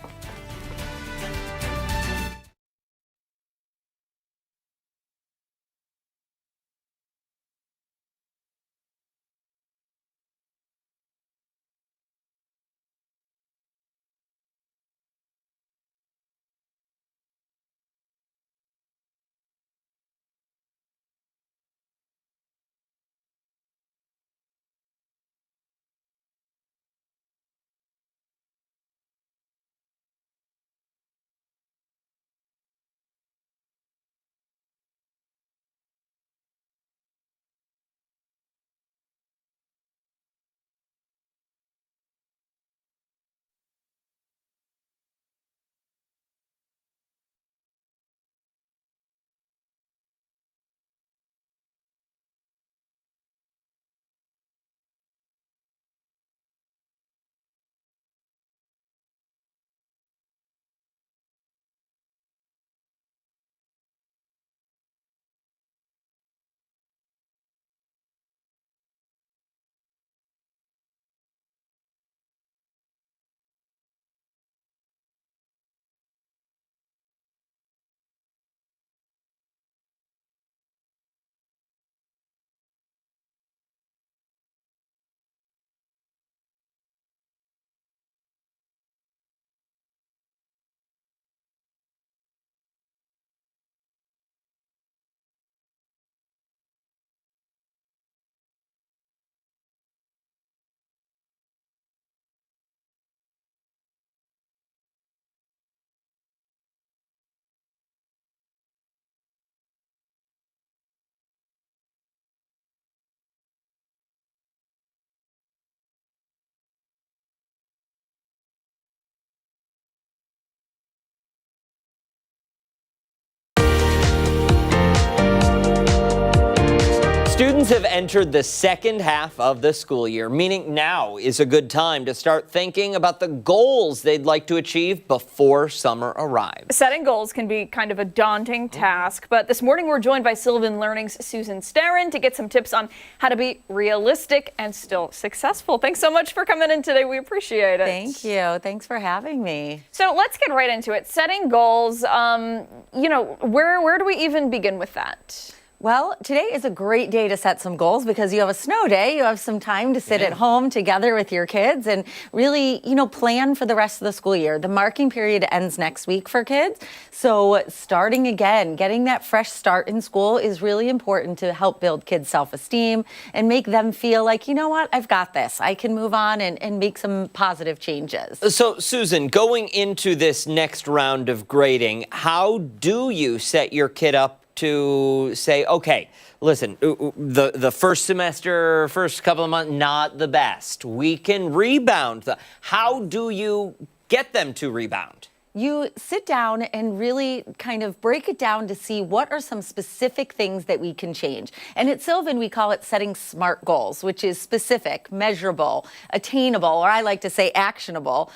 [SPEAKER 2] Students have entered the second half of the school year, meaning now is a good time to start thinking about the goals they'd like to achieve before summer arrives.
[SPEAKER 3] Setting goals can be kind of a daunting task, but this morning we're joined by Sylvan Learning's Susan Starrin to get some tips on how to be realistic and still successful. Thanks so much for coming in today. We appreciate it.
[SPEAKER 13] Thank you. Thanks for having me.
[SPEAKER 3] So let's get right into it. Setting goals, where do we even begin with that?
[SPEAKER 13] Well, today is a great day to set some goals because you have a snow day. You have some time to sit at home together with your kids and really, plan for the rest of the school year. The marking period ends next week for kids. So starting again, getting that fresh start in school is really important to help build kids' self-esteem and make them feel like, you know what, I've got this. I can move on and make some positive changes.
[SPEAKER 2] So, Susan, going into this next round of grading, how do you set your kid up to say, okay, listen, the first semester, first couple of months, not the best. We can rebound. How do you get them to rebound?
[SPEAKER 13] You sit down and really kind of break it down to see what are some specific things that we can change. And at Sylvan, we call it setting SMART goals, which is specific, measurable, attainable, or I like to say actionable,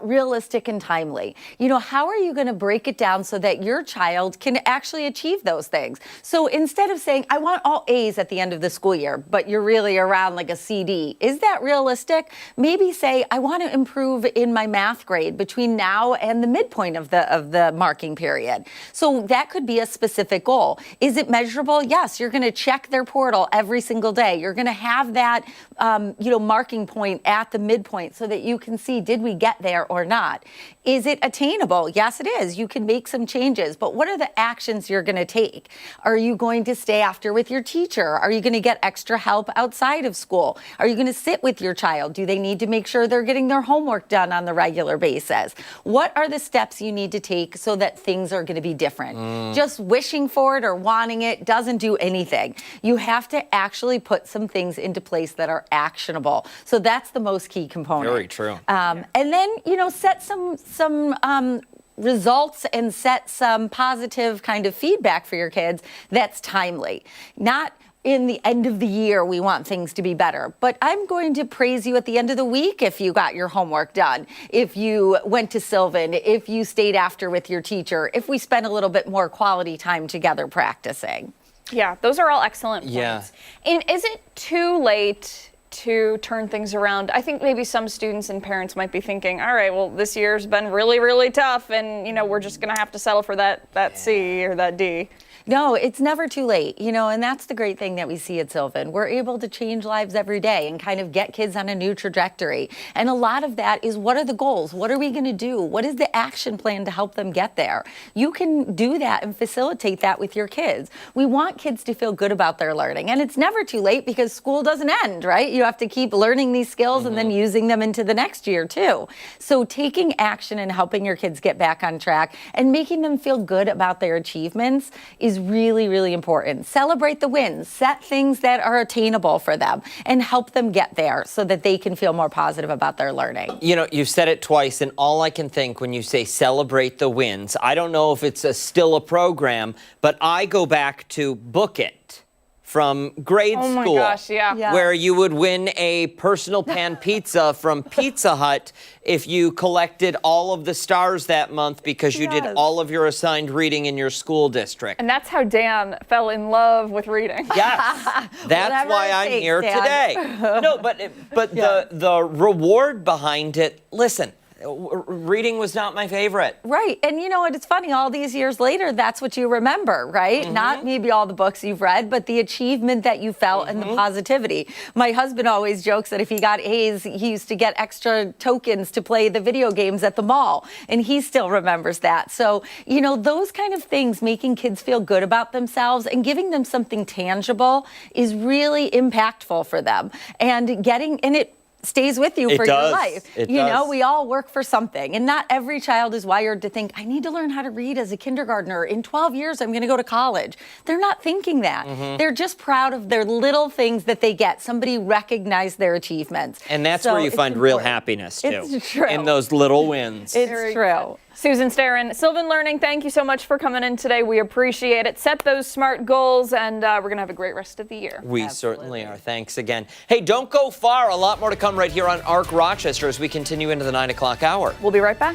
[SPEAKER 13] realistic and timely. How are you going to break it down so that your child can actually achieve those things? So instead of saying, I want all A's at the end of the school year, but you're really around like a CD, is that realistic? Maybe say, I want to improve in my math grade between now and the midpoint of the marking period. So that could be a specific goal. Is it measurable? Yes, you're going to check their portal every single day. You're going to have that marking point at the midpoint so that you can see, did we get there or not? Is it attainable? Yes, it is. You can make some changes, but what are the actions you're going to take? Are you going to stay after with your teacher? Are you going to get extra help outside of school? Are you going to sit with your child? Do they need to make sure they're getting their homework done on the regular basis? What are the steps you need to take so that things are going to be different? Just wishing for it or wanting it doesn't do anything. You have to actually put some things into place that are actionable. So that's the most key component.
[SPEAKER 2] Very true.
[SPEAKER 13] And then, set some results and set some positive kind of feedback for your kids that's timely. Not in the end of the year, we want things to be better. But I'm going to praise you at the end of the week if you got your homework done, if you went to Sylvan, if you stayed after with your teacher, if we spent a little bit more quality time together practicing.
[SPEAKER 3] Yeah, those are all excellent points.
[SPEAKER 2] Yeah.
[SPEAKER 3] And is it too late to turn things around? I think maybe some students and parents might be thinking, all right, well, this year's been really, really tough, and, we're just going to have to settle for that C or that D.
[SPEAKER 13] No, it's never too late, and that's the great thing that we see at Sylvan. We're able to change lives every day and kind of get kids on a new trajectory. And a lot of that is, what are the goals? What are we going to do? What is the action plan to help them get there? You can do that and facilitate that with your kids. We want kids to feel good about their learning. And it's never too late because school doesn't end, right? You have to keep learning these skills and then using them into the next year too. So taking action and helping your kids get back on track and making them feel good about their achievements is really, really important. Celebrate the wins, set things that are attainable for them, and help them get there so that they can feel more positive about their learning.
[SPEAKER 2] You've said it twice, and all I can think when you say celebrate the wins, I don't know if it's still a program, but I go back to Book It from grade school.
[SPEAKER 3] Oh my gosh, yeah.
[SPEAKER 2] Where you would win a personal pan pizza from Pizza Hut if you collected all of the stars that month because you did all of your assigned reading in your school district.
[SPEAKER 3] And that's how Dan fell in love with reading.
[SPEAKER 2] Yes, that's why I'm here today. No, but the reward behind it, listen, reading was not my favorite.
[SPEAKER 13] Right. And you know what? It's funny. All these years later, that's what you remember, right? Not maybe all the books you've read, but the achievement that you felt and the positivity. My husband always jokes that if he got A's, he used to get extra tokens to play the video games at the mall. And he still remembers that. So, those kind of things, making kids feel good about themselves and giving them something tangible is really impactful for them. And it stays with you for your life. We all work for something, and not every child is wired to think, I need to learn how to read as a kindergartner. In 12 years, I'm going to go to college. They're not thinking that. They're just proud of their little things that they get. Somebody recognized their achievements.
[SPEAKER 2] And that's where you find real happiness, too.
[SPEAKER 13] It's true.
[SPEAKER 2] In those little wins.
[SPEAKER 13] It's true.
[SPEAKER 3] Susan Starren, Sylvan Learning, thank you so much for coming in today. We appreciate it. Set those SMART goals, and we're going to have a great rest of the year.
[SPEAKER 2] We certainly are. Thanks again. Hey, don't go far. A lot more to come right here on ARC Rochester as we continue into the 9 o'clock hour.
[SPEAKER 3] We'll be right back.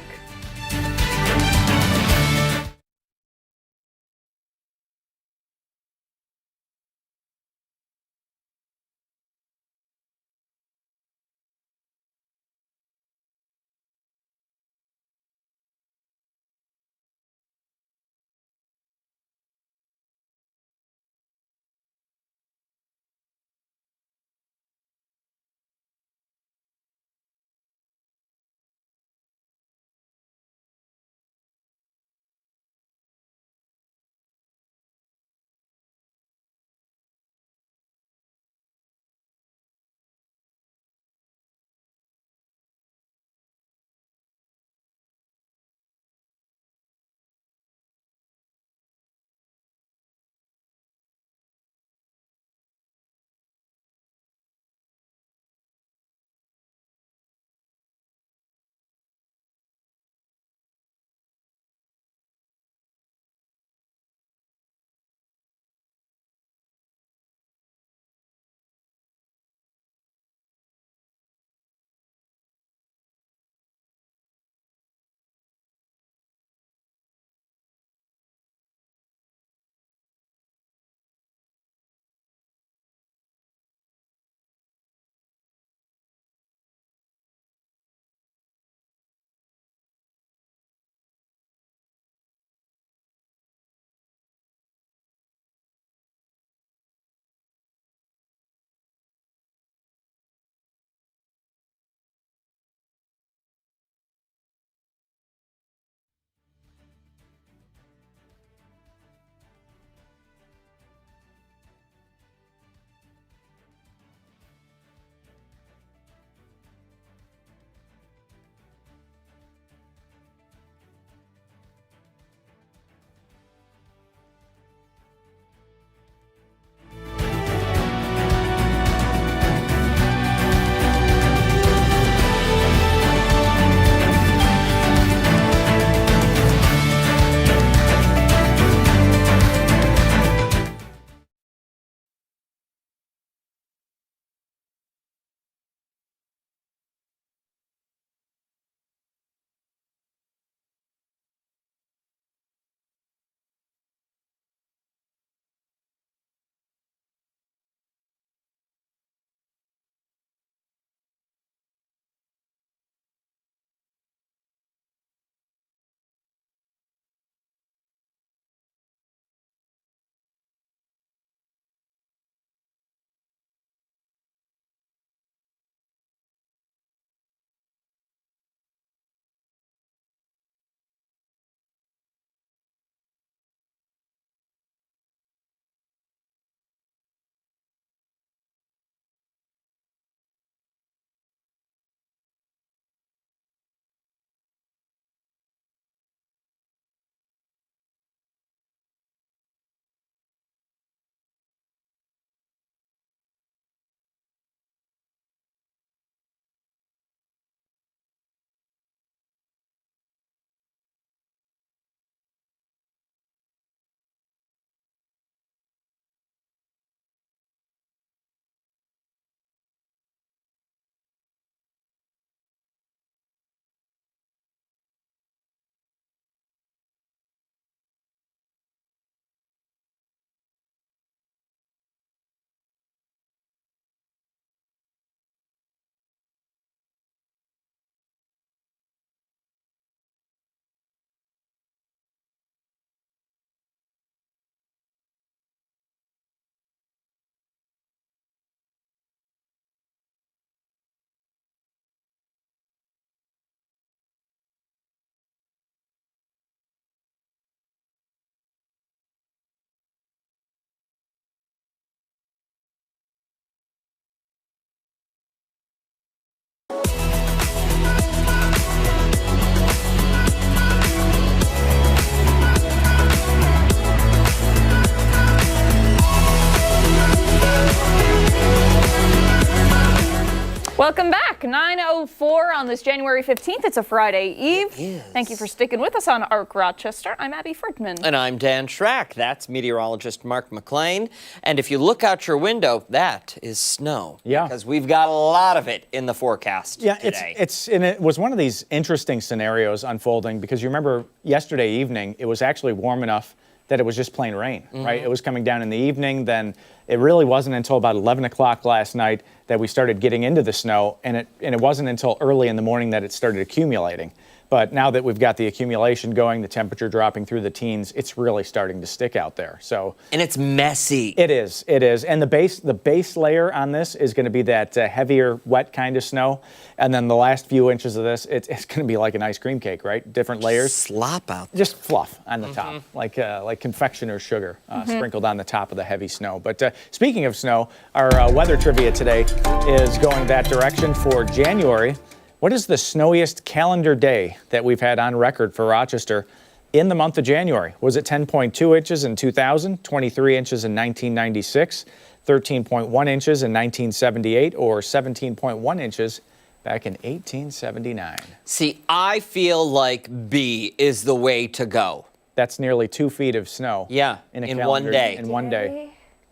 [SPEAKER 3] back. 9:04 on this January 15th. It's a Friday Eve. Thank you for sticking with us on ARC Rochester. I'm Abby Friedman.
[SPEAKER 2] And I'm Dan Schrack. That's meteorologist Mark McLean. And if you look out your window, that is snow.
[SPEAKER 1] Yeah.
[SPEAKER 2] Because we've got a lot of it in the forecast today.
[SPEAKER 1] And it was one of these interesting scenarios unfolding because you remember yesterday evening, it was actually warm enough that it was just plain rain, right? It was coming down in the evening. Then it really wasn't until about 11 o'clock last night that we started getting into the snow, and it wasn't until early in the morning that it started accumulating. But now that we've got the accumulation going, the temperature dropping through the teens, it's really starting to stick out there. So, and
[SPEAKER 2] it's messy.
[SPEAKER 1] It is. And the base layer on this is going to be that heavier, wet kind of snow. And then the last few inches of this, it's going to be like an ice cream cake, right? Different layers.
[SPEAKER 2] Slop out.
[SPEAKER 1] Just fluff on the top, like confectioner's sugar sprinkled on the top of the heavy snow. But speaking of snow, our weather trivia today is going that direction for January. What is the snowiest calendar day that we've had on record for Rochester in the month of January? Was it 10.2 inches in 2000, 23 inches in 1996, 13.1 inches in 1978, or 17.1 inches back in 1879?
[SPEAKER 2] See, I feel like B is the way to go.
[SPEAKER 1] That's nearly 2 feet of snow.
[SPEAKER 2] Yeah, in one day.
[SPEAKER 1] In one day.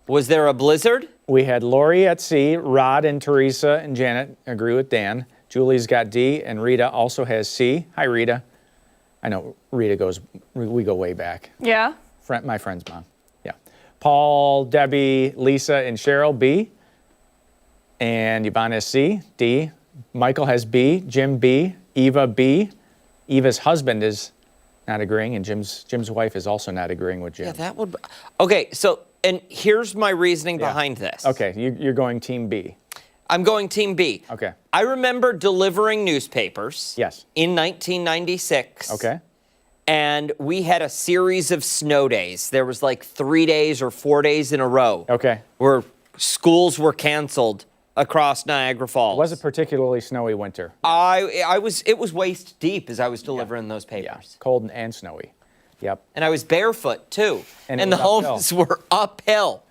[SPEAKER 2] Was there a blizzard?
[SPEAKER 1] We had Lori at C, Rod and Teresa and Janet agree with Dan. Julie's got D, and Rita also has C. Hi, Rita. I know Rita we go way back.
[SPEAKER 3] Yeah?
[SPEAKER 1] My friend's mom. Yeah. Paul, Debbie, Lisa, and Cheryl, B. And Yvonne has C. D. Michael has B. Jim, B. Eva, B. Eva's husband is not agreeing, and Jim's wife is also not agreeing with Jim.
[SPEAKER 2] Yeah, that would... Okay, so, and here's my reasoning behind this.
[SPEAKER 1] Okay, you're going Team B.
[SPEAKER 2] I'm going Team B.
[SPEAKER 1] Okay.
[SPEAKER 2] I remember delivering newspapers.
[SPEAKER 1] Yes.
[SPEAKER 2] In 1996.
[SPEAKER 1] Okay.
[SPEAKER 2] And we had a series of snow days. There was like 3 days or 4 days in a row.
[SPEAKER 1] Okay.
[SPEAKER 2] Where schools were canceled across Niagara Falls.
[SPEAKER 1] It was a particularly snowy winter.
[SPEAKER 2] It was waist deep as I was delivering those papers.
[SPEAKER 1] Yeah. Cold and snowy. Yep.
[SPEAKER 2] And I was barefoot too.
[SPEAKER 1] And
[SPEAKER 2] the homes were uphill.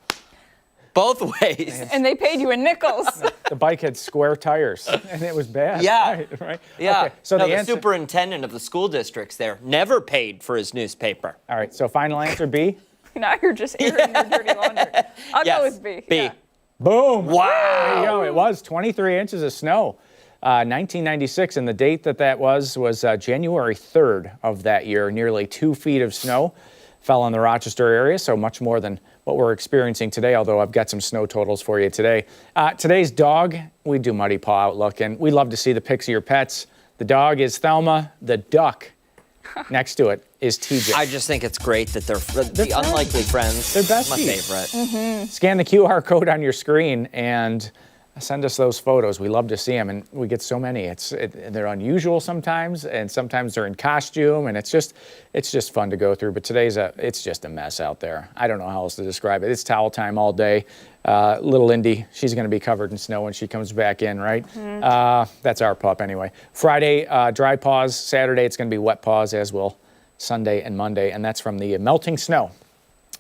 [SPEAKER 2] Both ways.
[SPEAKER 3] And they paid you in nickels.
[SPEAKER 1] The bike had square tires, and it was bad.
[SPEAKER 2] Yeah.
[SPEAKER 1] Right?
[SPEAKER 2] Yeah.
[SPEAKER 1] Okay, so
[SPEAKER 2] the
[SPEAKER 1] answer...
[SPEAKER 2] superintendent of the school districts there never paid for his newspaper.
[SPEAKER 1] All right, so final answer B?
[SPEAKER 3] Now you're just airing your dirty laundry. I'll go with B.
[SPEAKER 2] B.
[SPEAKER 3] Yeah.
[SPEAKER 1] Boom.
[SPEAKER 2] Wow.
[SPEAKER 1] There you go. It was 23 inches of snow. 1996, and the date that was January 3rd of that year. Nearly 2 feet of snow fell in the Rochester area, so much more than what we're experiencing today, although I've got some snow totals for you today. Today's dog, we do Muddy Paw Outlook, and we love to see the pics of your pets. The dog is Thelma. The duck next to it is TJ.
[SPEAKER 2] I just think it's great that they're the unlikely friends.
[SPEAKER 1] They're besties.
[SPEAKER 2] My favorite.
[SPEAKER 1] Scan the QR code on your screen and send us those photos. We love to see them, and we get so many. They're unusual sometimes, and sometimes they're in costume, and it's just fun to go through. But it's just a mess out there. I don't know how else to describe it. It's towel time all day. Little Indy, she's going to be covered in snow when she comes back in, right? That's our pup anyway. Friday, dry paws. Saturday, it's going to be wet paws, as will Sunday and Monday, and that's from the melting snow.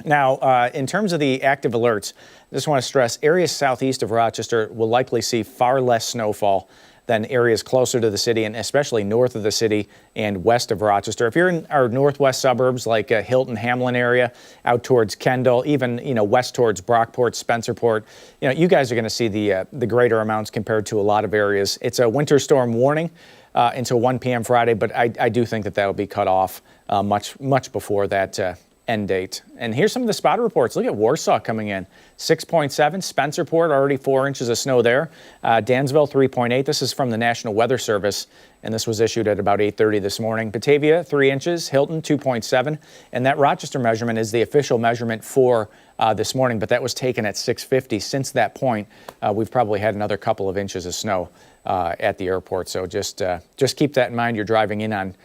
[SPEAKER 1] Now, in terms of the active alerts, I just want to stress areas southeast of Rochester will likely see far less snowfall than areas closer to the city, and especially north of the city and west of Rochester. If you're in our northwest suburbs like Hilton, Hamlin area, out towards Kendall, even west towards Brockport, Spencerport, you guys are going to see the greater amounts compared to a lot of areas. It's a winter storm warning until 1 p.m. Friday, but I do think that will be cut off much before that end date. And here's some of the spot reports. Look at Warsaw coming in. 6.7. Spencerport, already 4 inches of snow there. Dansville, 3.8. This is from the National Weather Service, and this was issued at about 8:30 this morning. Batavia, 3 inches. Hilton, 2.7. And that Rochester measurement is the official measurement for this morning, but that was taken at 6:50. Since that point, we've probably had another couple of inches of snow at the airport. So just keep that in mind. You're driving in on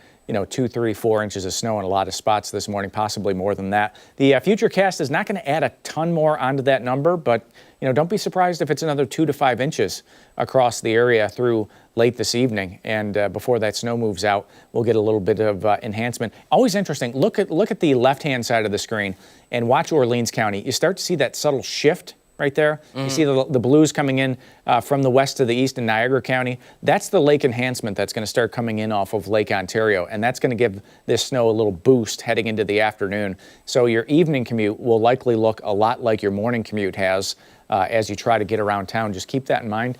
[SPEAKER 1] 2, 3, 4 inches of snow in a lot of spots this morning, possibly more than that. The Futurecast is not going to add a ton more onto that number, but don't be surprised if it's another 2 to 5 inches across the area through late this evening. And before that snow moves out, we'll get a little bit of enhancement. Always interesting. Look at the left-hand side of the screen and watch Orleans County. You start to see that subtle shift right there. You see the blues coming in from the west to the east in Niagara County. That's the lake enhancement that's going to start coming in off of Lake Ontario, and that's going to give this snow a little boost heading into the afternoon. So your evening commute will likely look a lot like your morning commute has as you try to get around town. Just keep that in mind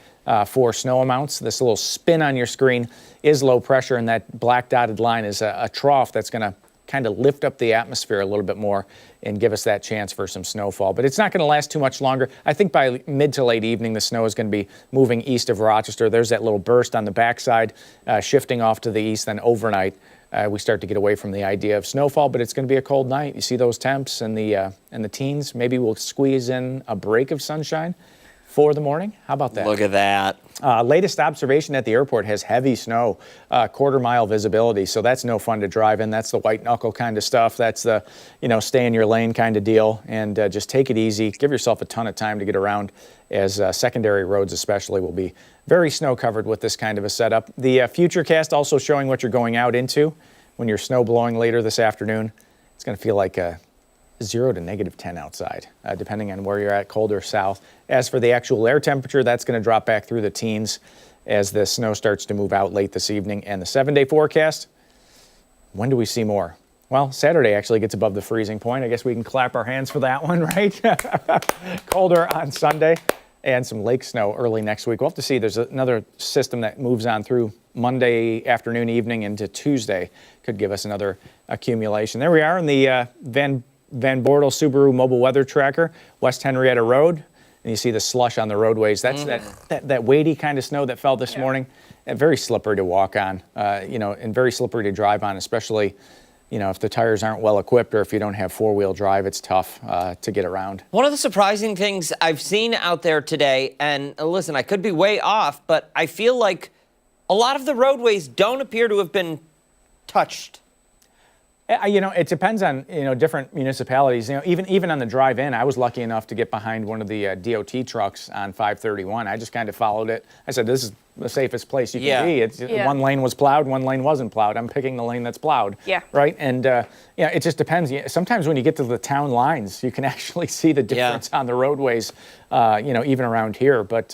[SPEAKER 1] for snow amounts. This little spin on your screen is low pressure, and that black dotted line is a trough that's going to kind of lift up the atmosphere a little bit more and give us that chance for some snowfall. But it's not going to last too much longer. I think by mid to late evening, the snow is going to be moving east of Rochester. There's that little burst on the backside, shifting off to the east. Then overnight, we start to get away from the idea of snowfall, but it's going to be a cold night. You see those temps and the teens. Maybe we'll squeeze in a break of sunshine for the morning. How about that?
[SPEAKER 2] Look at that.
[SPEAKER 1] Latest observation at the airport has heavy snow, quarter-mile visibility, so that's no fun to drive in. That's the white-knuckle kind of stuff. That's the, stay in your lane kind of deal, and just take it easy. Give yourself a ton of time to get around, as secondary roads especially will be very snow-covered with this kind of a setup. The Futurecast also showing what you're going out into when you're snow blowing later this afternoon. It's going to feel like 0 to -10 outside, depending on where you're at, cold or south. As for the actual air temperature, that's going to drop back through the teens as the snow starts to move out late this evening. And the 7-day forecast, when do we see more? Well, Saturday actually gets above the freezing point. I guess we can clap our hands for that one, right? Colder on Sunday and some lake snow early next week. We'll have to see. There's another system that moves on through Monday afternoon, evening into Tuesday. Could give us another accumulation. There we are in the Van Bortle Subaru mobile weather tracker, West Henrietta Road, and you see the slush on the roadways. That's that weighty kind of snow that fell this morning, and very slippery to walk on, and very slippery to drive on, especially, if the tires aren't well equipped or if you don't have four-wheel drive, it's tough to get around.
[SPEAKER 2] One of the surprising things I've seen out there today, and listen, I could be way off, but I feel like a lot of the roadways don't appear to have been touched.
[SPEAKER 1] It depends on, different municipalities. Even on the drive in, I was lucky enough to get behind one of the DOT trucks on 531. I just kind of followed it. I said, this is the safest place you can be. One lane was plowed, one lane wasn't plowed. I'm picking the lane that's plowed.
[SPEAKER 3] Yeah.
[SPEAKER 1] Right? And, it just depends. Sometimes when you get to the town lines, you can actually see the difference on the roadways, even around here. But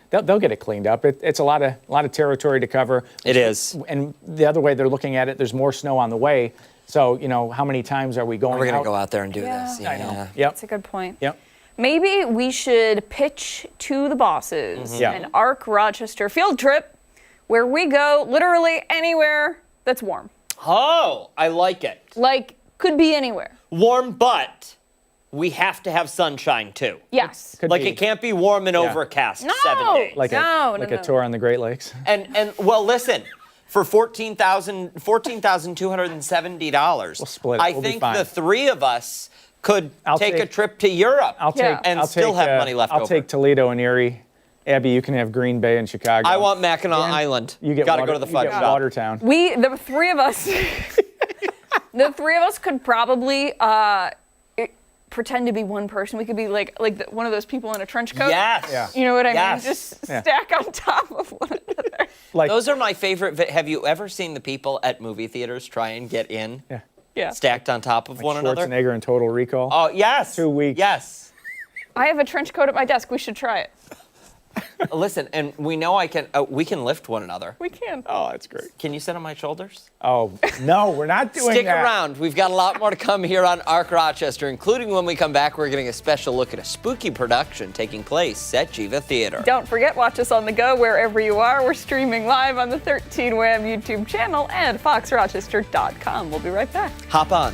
[SPEAKER 1] they'll get it cleaned up. It's a lot of territory to cover.
[SPEAKER 2] It is.
[SPEAKER 1] And the other way they're looking at it, there's more snow on the way. So, how many times are we going out?
[SPEAKER 2] We're going to go out there and do this.
[SPEAKER 1] I know. Yep.
[SPEAKER 3] That's a good point.
[SPEAKER 1] Yep.
[SPEAKER 3] Maybe we should pitch to the bosses an ARC Rochester field trip where we go literally anywhere that's warm.
[SPEAKER 2] Oh, I like it.
[SPEAKER 3] Like, could be anywhere.
[SPEAKER 2] Warm, but we have to have sunshine, too.
[SPEAKER 3] Yes.
[SPEAKER 2] It can't be warm and overcast 7 days.
[SPEAKER 1] Like a tour on the Great Lakes.
[SPEAKER 2] And well, listen. For $14,270,
[SPEAKER 1] we'll split it.
[SPEAKER 2] I think the three of us could take a trip to Europe and still have money left over.
[SPEAKER 1] I'll take Toledo and Erie. Abby, you can have Green Bay and Chicago.
[SPEAKER 2] I want Mackinac Island.
[SPEAKER 1] You get
[SPEAKER 2] gotta go to the fudge shop.
[SPEAKER 1] Watertown.
[SPEAKER 3] The three of us, could probably pretend to be one person. We could be like one of those people in a trench coat.
[SPEAKER 2] Yes.
[SPEAKER 1] Yeah.
[SPEAKER 3] You know what I mean? Just stack on top of one another.
[SPEAKER 2] Those are my favorite. Have you ever seen the people at movie theaters try and get in?
[SPEAKER 3] Yeah.
[SPEAKER 2] Stacked on top of one another?
[SPEAKER 1] Schwarzenegger in Total Recall.
[SPEAKER 2] Oh, yes.
[SPEAKER 1] 2 weeks.
[SPEAKER 2] Yes.
[SPEAKER 3] I have a trench coat at my desk. We should try it.
[SPEAKER 2] Listen, and we know we can lift one another.
[SPEAKER 3] We can.
[SPEAKER 1] Oh, that's great.
[SPEAKER 2] Can you sit on my shoulders?
[SPEAKER 1] Oh, no, we're not doing
[SPEAKER 2] Stick
[SPEAKER 1] that.
[SPEAKER 2] around. We've got a lot more to come here on ARC Rochester, including when we come back, we're getting a special look at a spooky production taking place at Geva Theatre.
[SPEAKER 3] Don't forget, watch us on the go wherever you are. We're streaming live on the 13 WHAM YouTube channel and foxrochester.com. We'll be right back.
[SPEAKER 2] Hop on.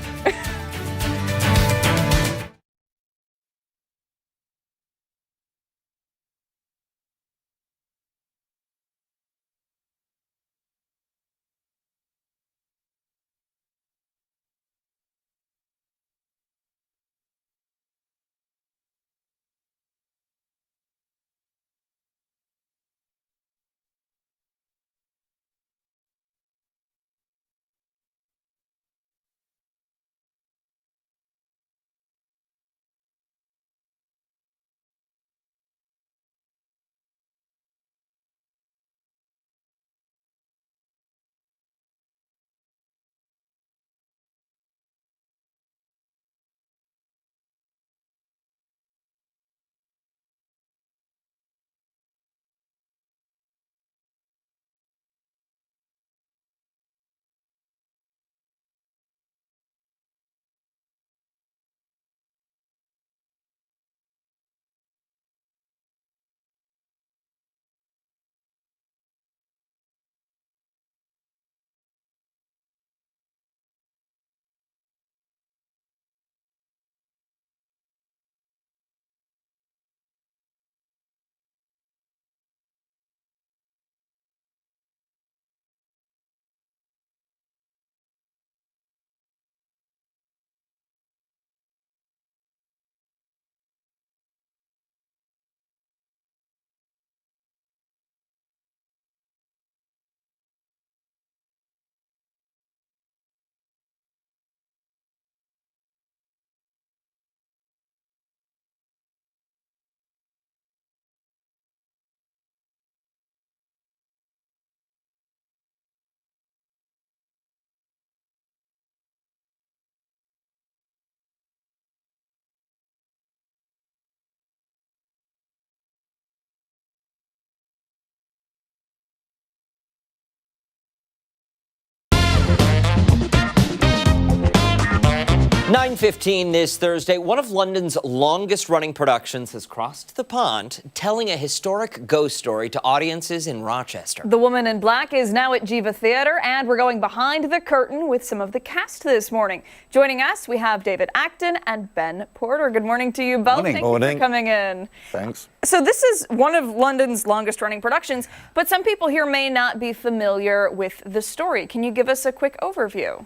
[SPEAKER 2] 9:15 this Thursday, one of London's longest-running productions has crossed the pond, telling a historic ghost story to audiences in Rochester.
[SPEAKER 3] The Woman in Black is now at Geva Theatre, and we're going behind the curtain with some of the cast this morning. Joining us, we have David Acton and Ben Porter. Good morning to you both. Thank you for coming in.
[SPEAKER 14] Thanks.
[SPEAKER 3] So this is one of London's longest-running productions, but some people here may not be familiar with the story. Can you give us a quick overview?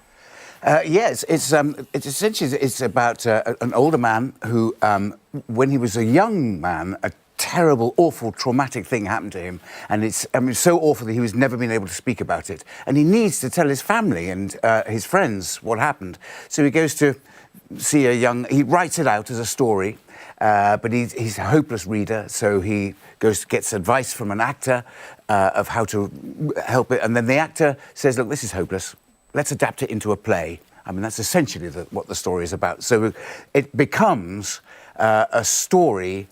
[SPEAKER 14] Yes, it's essentially it's about an older man who, when he was a young man, a terrible, awful, traumatic thing happened to him, and it's so awful that he was never been able to speak about it, and he needs to tell his family and his friends what happened. So he goes to see he writes it out as a story, but he's a hopeless reader, so he gets advice from an actor of how to help it, and then the actor says, "Look, this is hopeless. Let's adapt it into a play." I mean, that's essentially what the story is about. So it becomes a story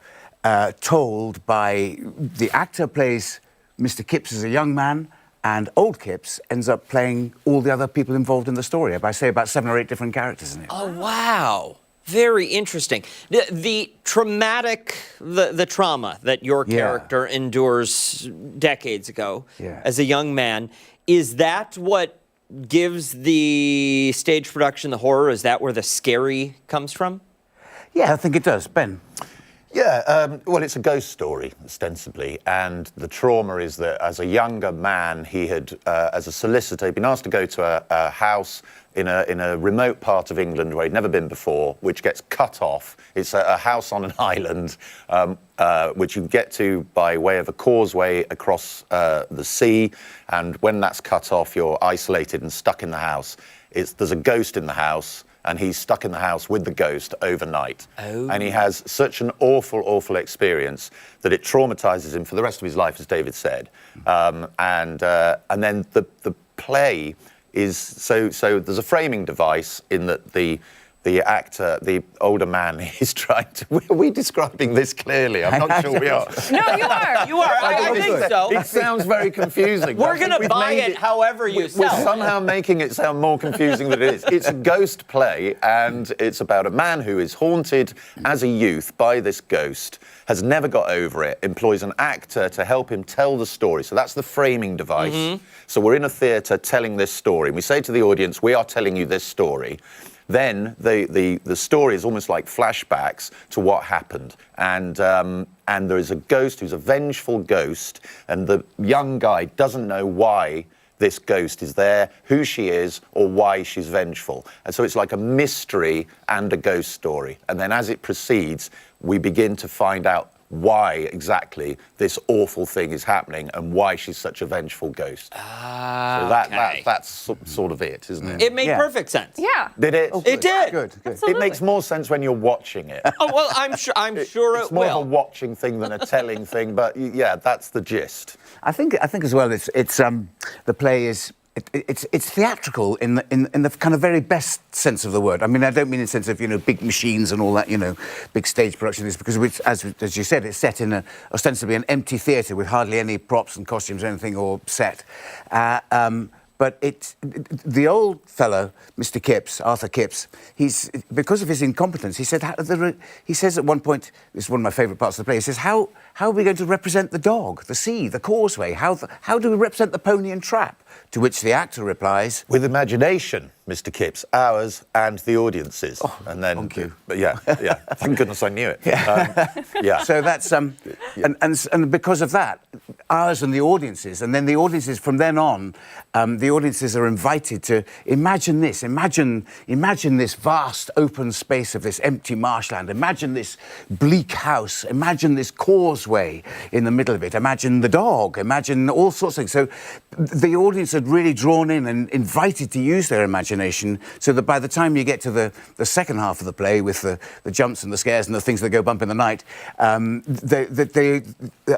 [SPEAKER 14] told by the actor plays Mr. Kipps as a young man, and old Kipps ends up playing all the other people involved in the story. I say about 7 or 8 different characters in it.
[SPEAKER 2] Oh, wow. Very interesting. The trauma that your character endures decades ago as a young man, is that what gives the stage production the horror? Is that where the scary comes from?
[SPEAKER 14] Yeah, I think it does. Ben?
[SPEAKER 15] Yeah, well, it's a ghost story, ostensibly, and the trauma is that as a younger man, he had, as a solicitor, been asked to go to a house in a remote part of England where he'd never been before, which gets cut off. It's a house on an island, which you get to by way of a causeway across the sea, and when that's cut off, you're isolated and stuck in the house. There's a ghost in the house, and he's stuck in the house with the ghost overnight. Oh. And he has such an awful, awful experience that it traumatizes him for the rest of his life, as David said. And then the play is so there's a framing device in that the actor, the older man, is trying to... Are we describing this clearly? I'm not sure we are.
[SPEAKER 3] No, you are.
[SPEAKER 2] You are. I think so.
[SPEAKER 15] It sounds very confusing.
[SPEAKER 2] We're going to buy it however you sell.
[SPEAKER 15] We're somehow making it sound more confusing than it is. It's a ghost play, and it's about a man who is haunted as a youth by this ghost, has never got over it, employs an actor to help him tell the story. So that's the framing device. Mm-hmm. So we're in a theatre telling this story. We say to the audience, we are telling you this story. Then the story is almost like flashbacks to what happened. And there is a ghost who's a vengeful ghost, and the young guy doesn't know why this ghost is there, who she is, or why she's vengeful. And so it's like a mystery and a ghost story. And then as it proceeds, we begin to find out why exactly this awful thing is happening and why she's such a vengeful ghost. So that's sort of it, isn't it?
[SPEAKER 2] It made perfect sense.
[SPEAKER 3] Yeah.
[SPEAKER 15] Did it?
[SPEAKER 14] Oh,
[SPEAKER 2] it did.
[SPEAKER 15] Good. It makes more sense when you're watching it.
[SPEAKER 2] Oh, well, I'm sure
[SPEAKER 15] It's
[SPEAKER 2] it
[SPEAKER 15] more
[SPEAKER 2] will.
[SPEAKER 15] of a watching thing than a telling thing, but yeah, that's the gist.
[SPEAKER 14] I think as well. It's the play is. It's theatrical in the kind of very best sense of the word. I mean, I don't mean in the sense of, big machines and all that, big stage production. It's because, as you said, it's set in ostensibly an empty theatre with hardly any props and costumes or anything or set. But the old fellow, Mr. Kipps, Arthur Kipps, because of his incompetence, he says at one point, this is one of my favourite parts of the play, he says, how are we going to represent the dog, the sea, the causeway? How do we represent the pony and trap? To which the actor replies,
[SPEAKER 15] with imagination, Mr. Kipps, ours and the audience's.
[SPEAKER 14] Oh,
[SPEAKER 15] and then,
[SPEAKER 14] thank you.
[SPEAKER 15] But yeah. Thank goodness I knew it.
[SPEAKER 14] Yeah. So that's and because of that, ours and the audiences, and then the audiences from then on, the audiences are invited to imagine this. Imagine this vast open space of this empty marshland. Imagine this bleak house. Imagine this causeway in the middle of it. Imagine the dog. Imagine all sorts of things. So the audience had really drawn in and invited to use their imagination, so that by the time you get to the second half of the play with the jumps and the scares and the things that go bump in the night, they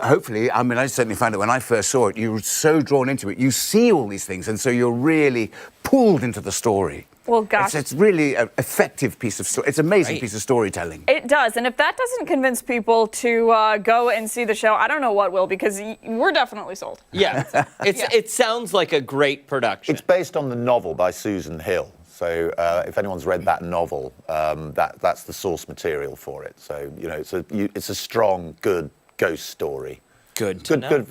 [SPEAKER 14] hopefully, I mean, I certainly found it when I first saw it, you were so drawn into it. You see all these things, and so you're really pulled into the story.
[SPEAKER 3] Well, gosh.
[SPEAKER 14] It's really an effective piece of story. It's an amazing piece of storytelling.
[SPEAKER 3] It does. And if that doesn't convince people to go and see the show, I don't know what will, because we're definitely sold.
[SPEAKER 2] Yeah. It sounds like a great production.
[SPEAKER 15] It's based on the novel by Susan Hill. So if anyone's read that novel, that's the source material for it. So it's a strong, good ghost story.
[SPEAKER 2] Good.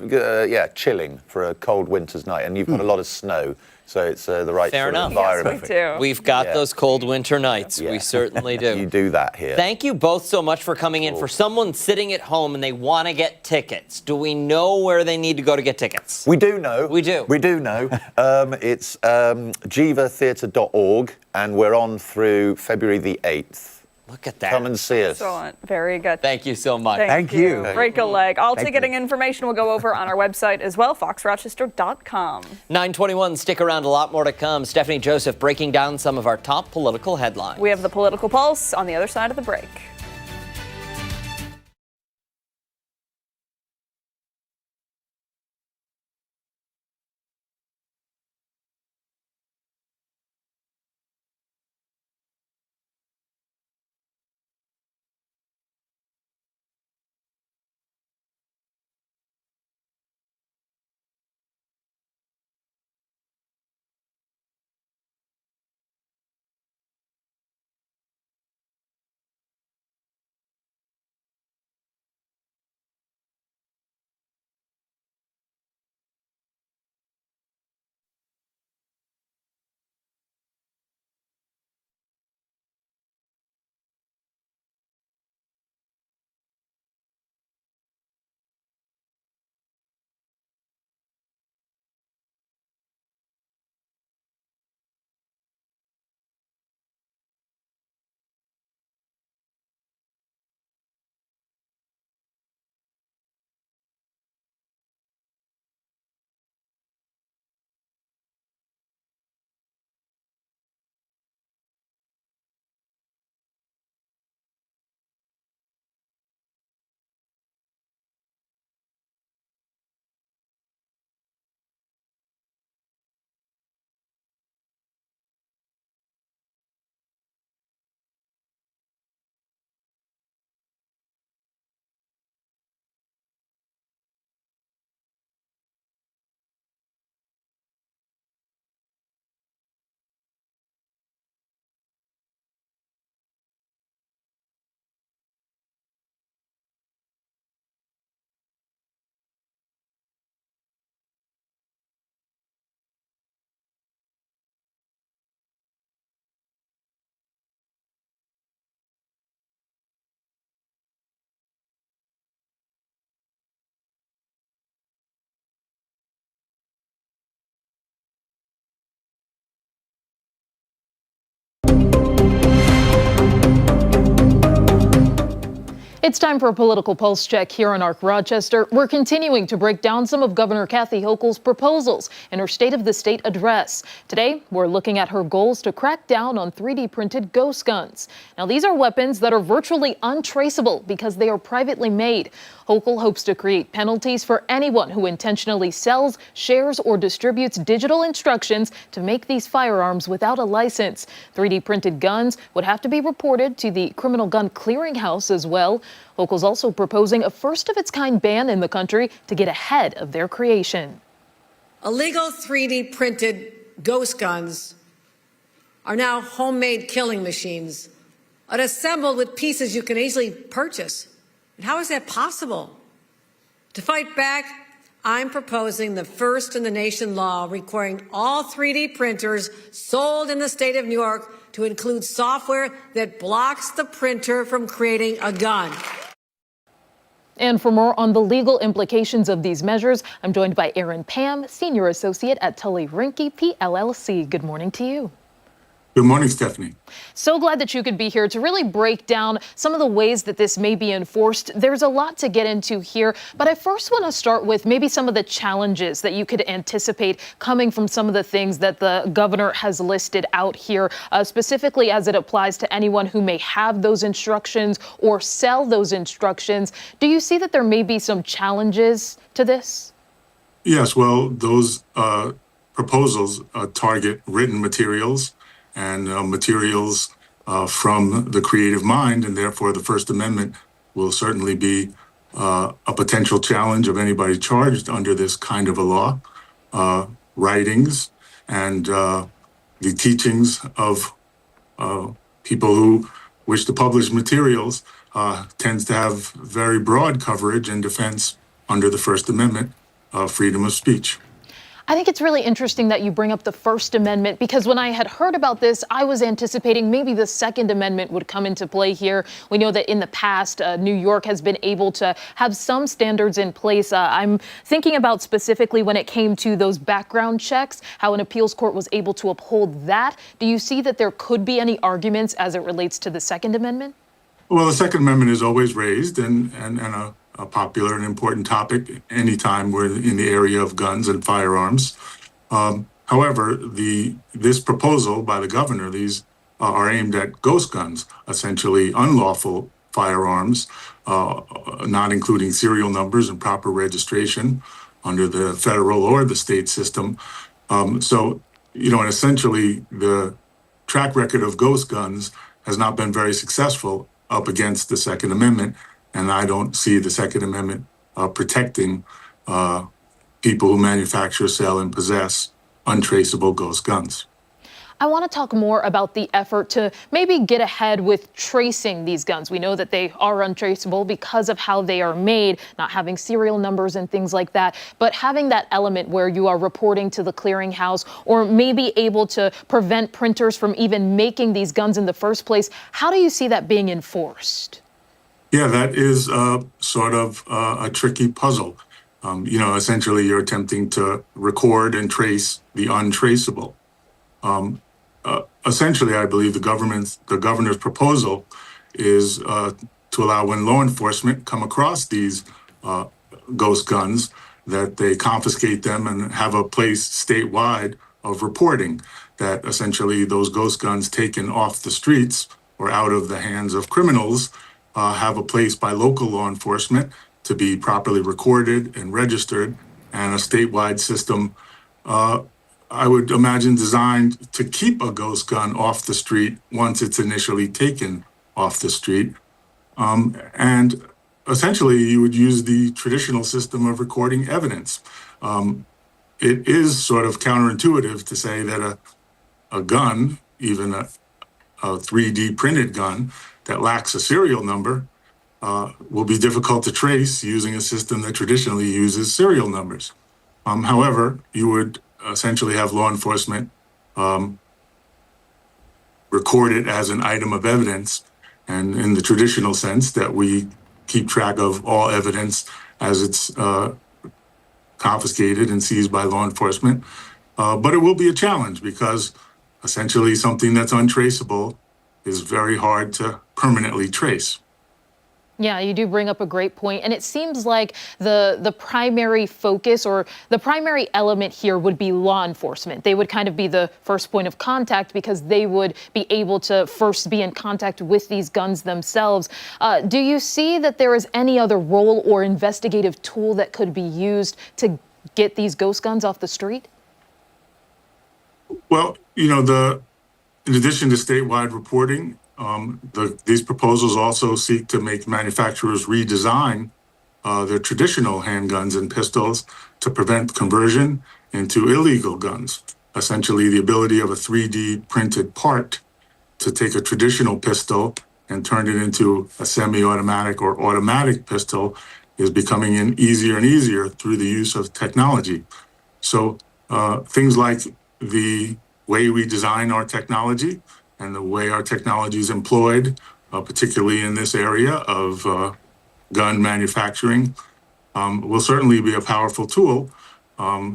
[SPEAKER 15] Yeah, chilling for a cold winter's night, and you've got a lot of snow, so it's the right
[SPEAKER 2] Fair
[SPEAKER 15] sort
[SPEAKER 2] enough.
[SPEAKER 15] of environment.
[SPEAKER 3] Yes, we do.
[SPEAKER 2] We've got those cold winter nights.
[SPEAKER 15] Yeah.
[SPEAKER 2] We certainly do.
[SPEAKER 15] You do that here.
[SPEAKER 2] Thank you both so much for coming in. For someone sitting at home and they want to get tickets, do we know where they need to go to get tickets?
[SPEAKER 15] We do know.
[SPEAKER 2] We do.
[SPEAKER 15] We do know. It's gevatheatre.org, and we're on through February the 8th.
[SPEAKER 2] Look at that.
[SPEAKER 15] Come and see us.
[SPEAKER 3] Excellent. Very good.
[SPEAKER 2] Thank you so much.
[SPEAKER 3] Thank you.
[SPEAKER 15] Thank
[SPEAKER 3] Break a leg. All
[SPEAKER 15] Thank
[SPEAKER 3] ticketing information will go over on our website as well, foxrochester.com.
[SPEAKER 2] 9:21, stick around, a lot more to come. Stephanie Joseph breaking down some of our top political headlines.
[SPEAKER 3] We have the political pulse on the other side of the break.
[SPEAKER 16] It's time for a political pulse check here in Arc Rochester. We're continuing to break down some of Governor Kathy Hochul's proposals in her State of the State address. Today, we're looking at her goals to crack down on 3D printed ghost guns. Now, these are weapons that are virtually untraceable because they are privately made. Hochul hopes to create penalties for anyone who intentionally sells, shares, or distributes digital instructions to make these firearms without a license. 3D printed guns would have to be reported to the Criminal Gun Clearinghouse as well. Hochul's also proposing a first-of-its-kind ban in the country to get ahead of their creation.
[SPEAKER 17] Illegal 3D printed ghost guns are now homemade killing machines, are assembled with pieces you can easily purchase. And how is that possible? To fight back, I'm proposing the first in the nation law requiring all 3D printers sold in the state of New York to include software that blocks the printer from creating a gun.
[SPEAKER 16] And for more on the legal implications of these measures, I'm joined by Aaron Pam, Senior Associate at Tully Rinke PLLC. Good morning to you.
[SPEAKER 18] Good morning, Stephanie.
[SPEAKER 16] So glad that you could be here to really break down some of the ways that this may be enforced. There's a lot to get into here, but I first want to start with maybe some of the challenges that you could anticipate coming from some of the things that the governor has listed out here, specifically as it applies to anyone who may have those instructions or sell those instructions. Do you see that there may be some challenges to this?
[SPEAKER 18] Yes, well, those proposals target written materials and materials from the creative mind, and therefore the First Amendment will certainly be a potential challenge of anybody charged under this kind of a law. Writings and the teachings of people who wish to publish materials tends to have very broad coverage and defense under the First Amendment of freedom of speech.
[SPEAKER 16] I think it's really interesting that you bring up the First Amendment, because when I had heard about this, I was anticipating maybe the Second Amendment would come into play here. We know that in the past, New York has been able to have some standards in place. I'm thinking about specifically when it came to those background checks, how an appeals court was able to uphold that. Do you see that there could be any arguments as it relates to the Second Amendment?
[SPEAKER 18] Well, the Second Amendment is always raised and a popular and important topic anytime we're in the area of guns and firearms. However, this proposal by the governor, these are aimed at ghost guns, essentially unlawful firearms, not including serial numbers and proper registration under the federal or the state system. So, and essentially the track record of ghost guns has not been very successful up against the Second Amendment. And I don't see the Second Amendment protecting people who manufacture, sell, and possess untraceable ghost guns.
[SPEAKER 16] I want to talk more about the effort to maybe get ahead with tracing these guns. We know that they are untraceable because of how they are made, not having serial numbers and things like that, but having that element where you are reporting to the clearinghouse or maybe able to prevent printers from even making these guns in the first place. How do you see that being enforced?
[SPEAKER 18] Yeah, that is sort of a tricky puzzle. Essentially you're attempting to record and trace the untraceable. Essentially, I believe the governor's proposal is to allow when law enforcement come across these ghost guns, that they confiscate them and have a place statewide of reporting that essentially those ghost guns taken off the streets or out of the hands of criminals have a place by local law enforcement to be properly recorded and registered, and a statewide system, I would imagine, designed to keep a ghost gun off the street once it's initially taken off the street. And essentially, you would use the traditional system of recording evidence. It is sort of counterintuitive to say that a gun, even a 3D printed gun, that lacks a serial number will be difficult to trace using a system that traditionally uses serial numbers. However, you would essentially have law enforcement record it as an item of evidence, and in the traditional sense that we keep track of all evidence as it's confiscated and seized by law enforcement. But it will be a challenge because essentially something that's untraceable is very hard to permanently trace.
[SPEAKER 16] Yeah, you do bring up a great point. And it seems like the primary focus or the primary element here would be law enforcement. They would kind of be the first point of contact because they would be able to first be in contact with these guns themselves. Do you see that there is any other role or investigative tool that could be used to get these ghost guns off the street?
[SPEAKER 18] Well, in addition to statewide reporting, these proposals also seek to make manufacturers redesign their traditional handguns and pistols to prevent conversion into illegal guns. Essentially, the ability of a 3D printed part to take a traditional pistol and turn it into a semi-automatic or automatic pistol is becoming easier and easier through the use of technology. So things like the way we design our technology and the way our technology is employed, particularly in this area of gun manufacturing, will certainly be a powerful tool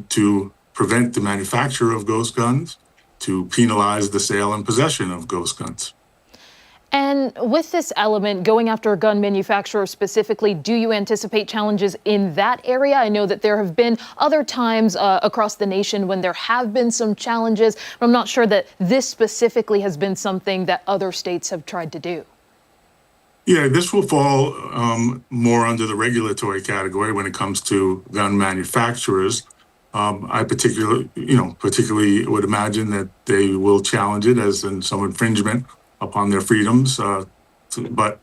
[SPEAKER 18] to prevent the manufacture of ghost guns, to penalize the sale and possession of ghost guns.
[SPEAKER 16] And with this element, going after a gun manufacturer specifically, do you anticipate challenges in that area? I know that there have been other times across the nation when there have been some challenges, but I'm not sure that this specifically has been something that other states have tried to do.
[SPEAKER 18] Yeah, this will fall more under the regulatory category when it comes to gun manufacturers. I particularly would imagine that they will challenge it as in some infringement upon their freedoms, but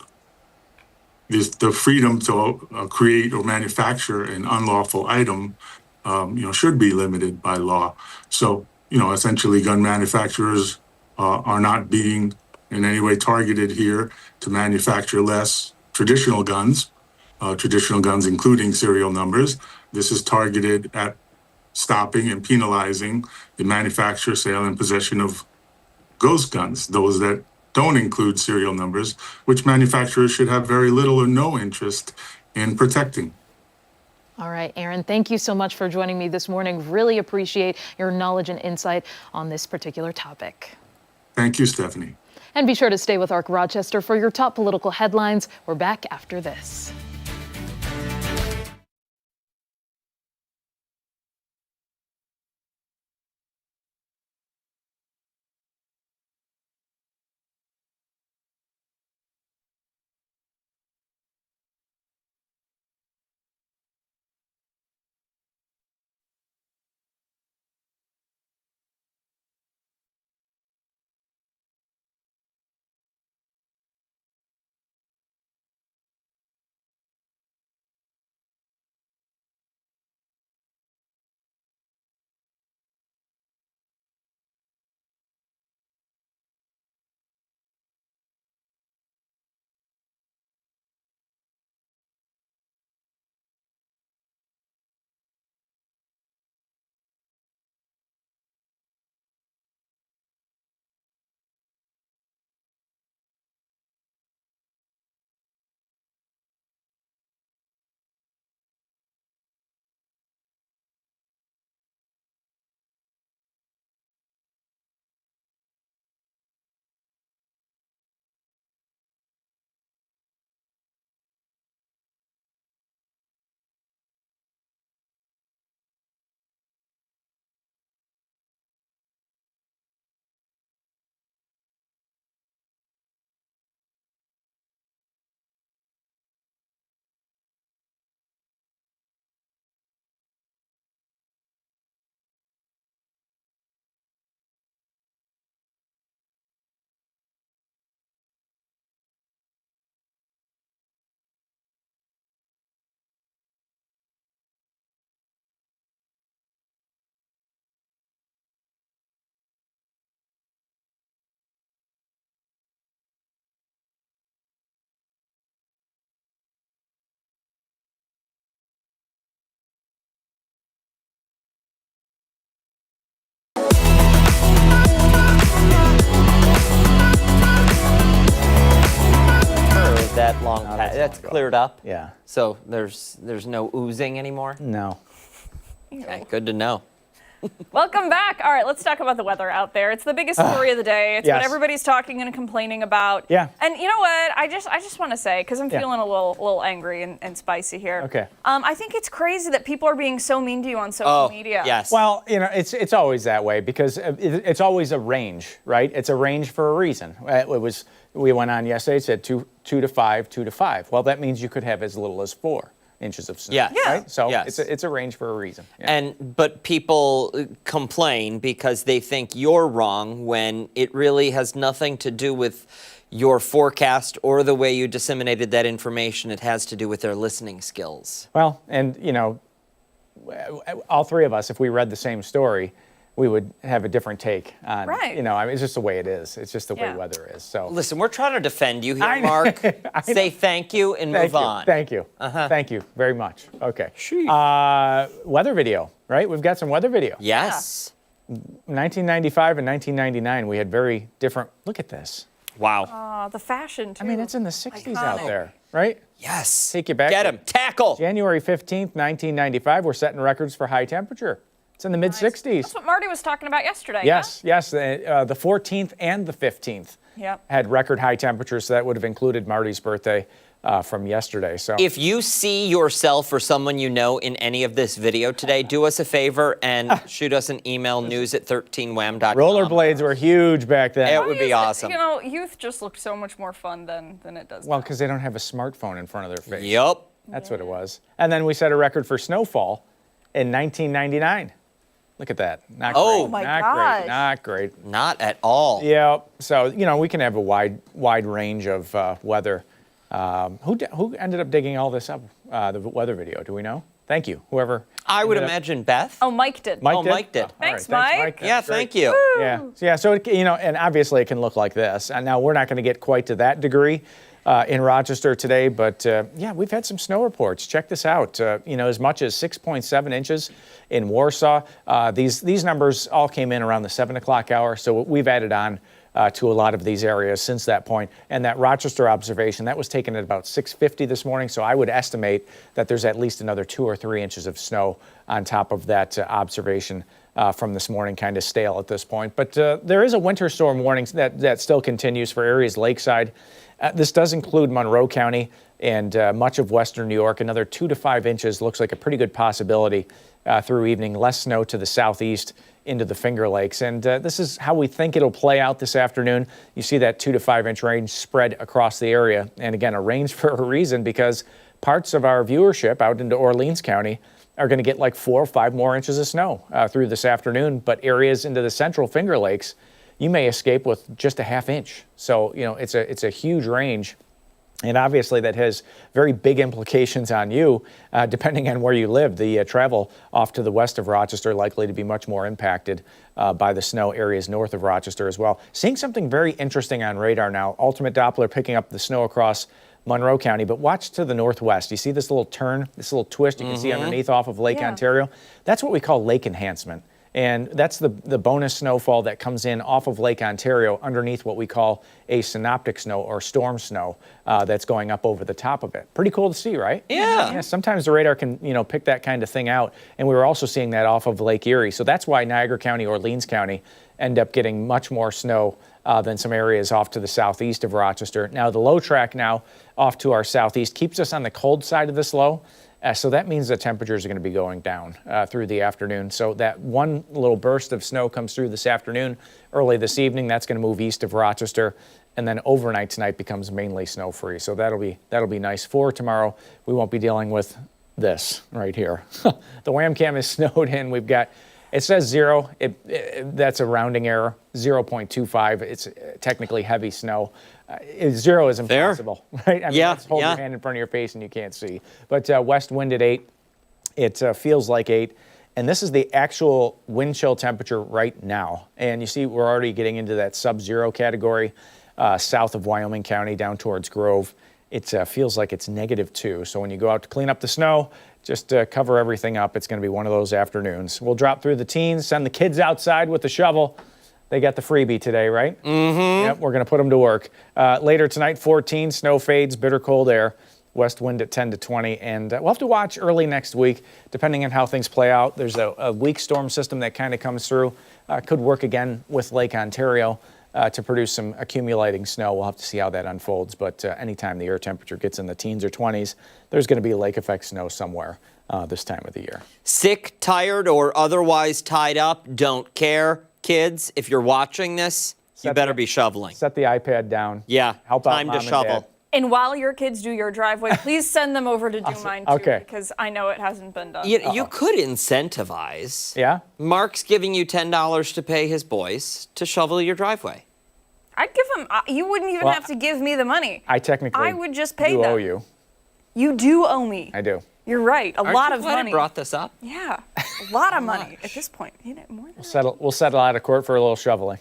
[SPEAKER 18] the freedom to create or manufacture an unlawful item, should be limited by law. So, essentially gun manufacturers are not being in any way targeted here to manufacture less traditional guns including serial numbers. This is targeted at stopping and penalizing the manufacture, sale, and possession of ghost guns, those that don't include serial numbers, which manufacturers should have very little or no interest in protecting.
[SPEAKER 16] All right, Aaron, thank you so much for joining me this morning. Really appreciate your knowledge and insight on this particular topic.
[SPEAKER 18] Thank you, Stephanie.
[SPEAKER 16] And be sure to stay with ARC Rochester for your top political headlines. We're back after this.
[SPEAKER 2] That long that's cleared up.
[SPEAKER 1] Yeah.
[SPEAKER 2] So there's no oozing anymore.
[SPEAKER 1] No.
[SPEAKER 2] Okay, good to know.
[SPEAKER 3] Welcome back. All right, let's talk about the weather out there. It's the biggest story of the day. It's
[SPEAKER 1] yes.
[SPEAKER 3] what everybody's talking and complaining about.
[SPEAKER 1] Yeah.
[SPEAKER 3] And you know what? I just want to say, because I'm feeling a little angry and spicy here.
[SPEAKER 1] Okay.
[SPEAKER 3] I think it's crazy that people are being so mean to you on social media.
[SPEAKER 2] Yes.
[SPEAKER 1] Well, it's always that way because it's always a range, right? It's a range for a reason. We went on yesterday. It said 2 to 5, 2 to 5. Well, that means you could have as little as 4 inches of snow.
[SPEAKER 2] Yes.
[SPEAKER 1] Right? So
[SPEAKER 2] yes.
[SPEAKER 1] it's a range for a reason. Yeah.
[SPEAKER 2] But people complain because they think you're wrong when it really has nothing to do with your forecast or the way you disseminated that information. It has to do with their listening skills.
[SPEAKER 1] Well, and all three of us, if we read the same story, we would have a different take on,
[SPEAKER 3] right.
[SPEAKER 1] It's just the way it is. It's just the way weather is. So
[SPEAKER 2] listen, we're trying to defend you here, Mark. Say thank you and move on.
[SPEAKER 1] Thank you. Thank you very much. Okay. Weather video, right? We've got some weather video.
[SPEAKER 2] Yes.
[SPEAKER 1] 1995 and 1999, we had very different. Look at this.
[SPEAKER 2] Wow.
[SPEAKER 3] The fashion, too.
[SPEAKER 1] I mean, it's in the 60s out
[SPEAKER 3] Iconic.
[SPEAKER 1] there, right?
[SPEAKER 2] Yes.
[SPEAKER 1] Take you back.
[SPEAKER 2] Get him. Tackle.
[SPEAKER 1] January 15th, 1995, we're setting records for high temperature. It's in the mid-60s.
[SPEAKER 3] That's what Marty was talking about yesterday.
[SPEAKER 1] Yes. The 14th and the 15th had record high temperatures. So that would have included Marty's birthday from yesterday. So
[SPEAKER 2] if you see yourself or someone you know in any of this video today, do us a favor and shoot us an email, news@13wham.com.
[SPEAKER 1] Rollerblades were huge back then.
[SPEAKER 2] It would be awesome.
[SPEAKER 3] Youth just looked so much more fun than it does
[SPEAKER 1] Well,
[SPEAKER 3] now.
[SPEAKER 1] because they don't have a smartphone in front of their face.
[SPEAKER 2] Yep.
[SPEAKER 1] That's what it was. And then we set a record for snowfall in 1999. Look at that. Not great.
[SPEAKER 3] Oh, my gosh.
[SPEAKER 1] Not great.
[SPEAKER 2] Not at all.
[SPEAKER 1] Yeah. So, we can have a wide range of weather. Who ended up digging all this up, the weather video? Do we know? Thank you, whoever.
[SPEAKER 2] I would imagine Beth.
[SPEAKER 3] Oh, Mike did.
[SPEAKER 2] Mike did.
[SPEAKER 3] Thanks,
[SPEAKER 1] All right,
[SPEAKER 3] Mike.
[SPEAKER 2] Yeah, thank you.
[SPEAKER 1] Yeah. So and obviously it can look like this. And now we're not going to get quite to that degree in Rochester today, but yeah, we've had some snow reports. Check this out. As much as 6.7 inches in Warsaw. These numbers all came in around the 7 o'clock hour, so we've added on to a lot of these areas since that point. And that Rochester observation, that was taken at about 6:50 this morning, so I would estimate that there's at least another 2 or 3 inches of snow on top of that observation from this morning, kind of stale at this point. But there is a winter storm warning that still continues for areas lakeside. This does include Monroe County and much of western New York. Another 2 to 5 inches looks like a pretty good possibility through evening. Less snow to the southeast into the Finger Lakes. And this is how we think it'll play out this afternoon. You see that 2 to 5 inch range spread across the area. And again, a range for a reason, because parts of our viewership out into Orleans County are going to get like 4 or 5 more inches of snow through this afternoon. But areas into the central Finger Lakes, you may escape with just a half inch. So, it's a huge range. And obviously that has very big implications on you, depending on where you live. The travel off to the west of Rochester likely to be much more impacted by the snow areas north of Rochester as well. Seeing something very interesting on radar now. Ultimate Doppler picking up the snow across Monroe County, but watch to the northwest. You see this little turn, this little twist you can see underneath off of Lake Ontario? That's what we call lake enhancement. And that's the bonus snowfall that comes in off of Lake Ontario underneath what we call a synoptic snow or storm snow that's going up over the top of it. Pretty cool to see, right?
[SPEAKER 2] Yeah.
[SPEAKER 1] Yeah, sometimes the radar can, pick that kind of thing out. And we were also seeing that off of Lake Erie. So that's why Niagara County, Orleans County end up getting much more snow than some areas off to the southeast of Rochester. Now, the low track now off to our southeast keeps us on the cold side of this low. So that means the temperatures are going to be going down through the afternoon. So that one little burst of snow comes through this afternoon, early this evening. That's going to move east of Rochester, and then overnight tonight becomes mainly snow-free. So that'll be nice. For tomorrow, we won't be dealing with this right here. The Wham Cam is snowed in. We've got, it says 0. That's a rounding error. 0.25. It's technically heavy snow. 0 is impossible, right? I mean, let's hold your hand in front of your face and you can't see. But west wind at 8. It feels like 8. And this is the actual wind chill temperature right now. And you see we're already getting into that sub-zero category south of Wyoming County down towards Grove. It feels like it's -2. So when you go out to clean up the snow, just cover everything up. It's going to be one of those afternoons. We'll drop through the teens, send the kids outside with the shovel. They got the freebie today, right?
[SPEAKER 2] Mm-hmm.
[SPEAKER 1] Yep, we're going to put them to work. Later tonight, 14, snow fades, bitter cold air. West wind at 10 to 20. And we'll have to watch early next week, depending on how things play out. There's a weak storm system that kind of comes through. Could work again with Lake Ontario to produce some accumulating snow. We'll have to see how that unfolds. But anytime the air temperature gets in the teens or 20s, there's going to be lake effect snow somewhere this time of the year.
[SPEAKER 2] Sick, tired, or otherwise tied up, don't care. Kids, if you're watching this, you better be shoveling.
[SPEAKER 1] Set the iPad down.
[SPEAKER 2] Yeah,
[SPEAKER 1] help out
[SPEAKER 2] time
[SPEAKER 1] mom
[SPEAKER 2] to
[SPEAKER 1] and
[SPEAKER 2] shovel.
[SPEAKER 1] dad.
[SPEAKER 3] And while your kids do your driveway, please send them over to do mine too,
[SPEAKER 1] okay.
[SPEAKER 3] because I know it hasn't been done.
[SPEAKER 2] You could incentivize.
[SPEAKER 1] Yeah?
[SPEAKER 2] Mark's giving you $10 to pay his boys to shovel your driveway.
[SPEAKER 3] I'd give them, you wouldn't even have to give me the money.
[SPEAKER 1] I technically
[SPEAKER 3] I would just pay
[SPEAKER 1] do
[SPEAKER 3] them.
[SPEAKER 1] owe you.
[SPEAKER 3] You do owe me.
[SPEAKER 1] I do.
[SPEAKER 3] You're right. A lot of
[SPEAKER 2] glad
[SPEAKER 3] money.
[SPEAKER 2] I brought this up?
[SPEAKER 3] Yeah, a lot of money at this point. More than
[SPEAKER 1] We'll settle out of court for a little shoveling.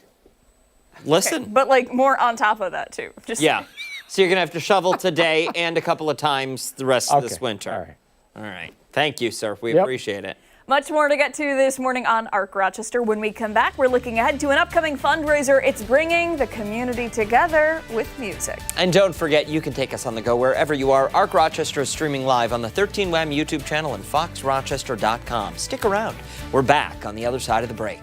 [SPEAKER 2] Listen.
[SPEAKER 3] but like more on top of that too. Just
[SPEAKER 2] Yeah. So you're going to have to shovel today and a couple of times the rest of this winter.
[SPEAKER 1] All right.
[SPEAKER 2] All right. Thank you, sir. We appreciate it.
[SPEAKER 3] Much more to get to this morning on Arc Rochester. When we come back, we're looking ahead to an upcoming fundraiser. It's bringing the community together with music.
[SPEAKER 2] And don't forget, you can take us on the go wherever you are. Arc Rochester is streaming live on the 13 WHAM YouTube channel and foxrochester.com. Stick around. We're back on the other side of the break.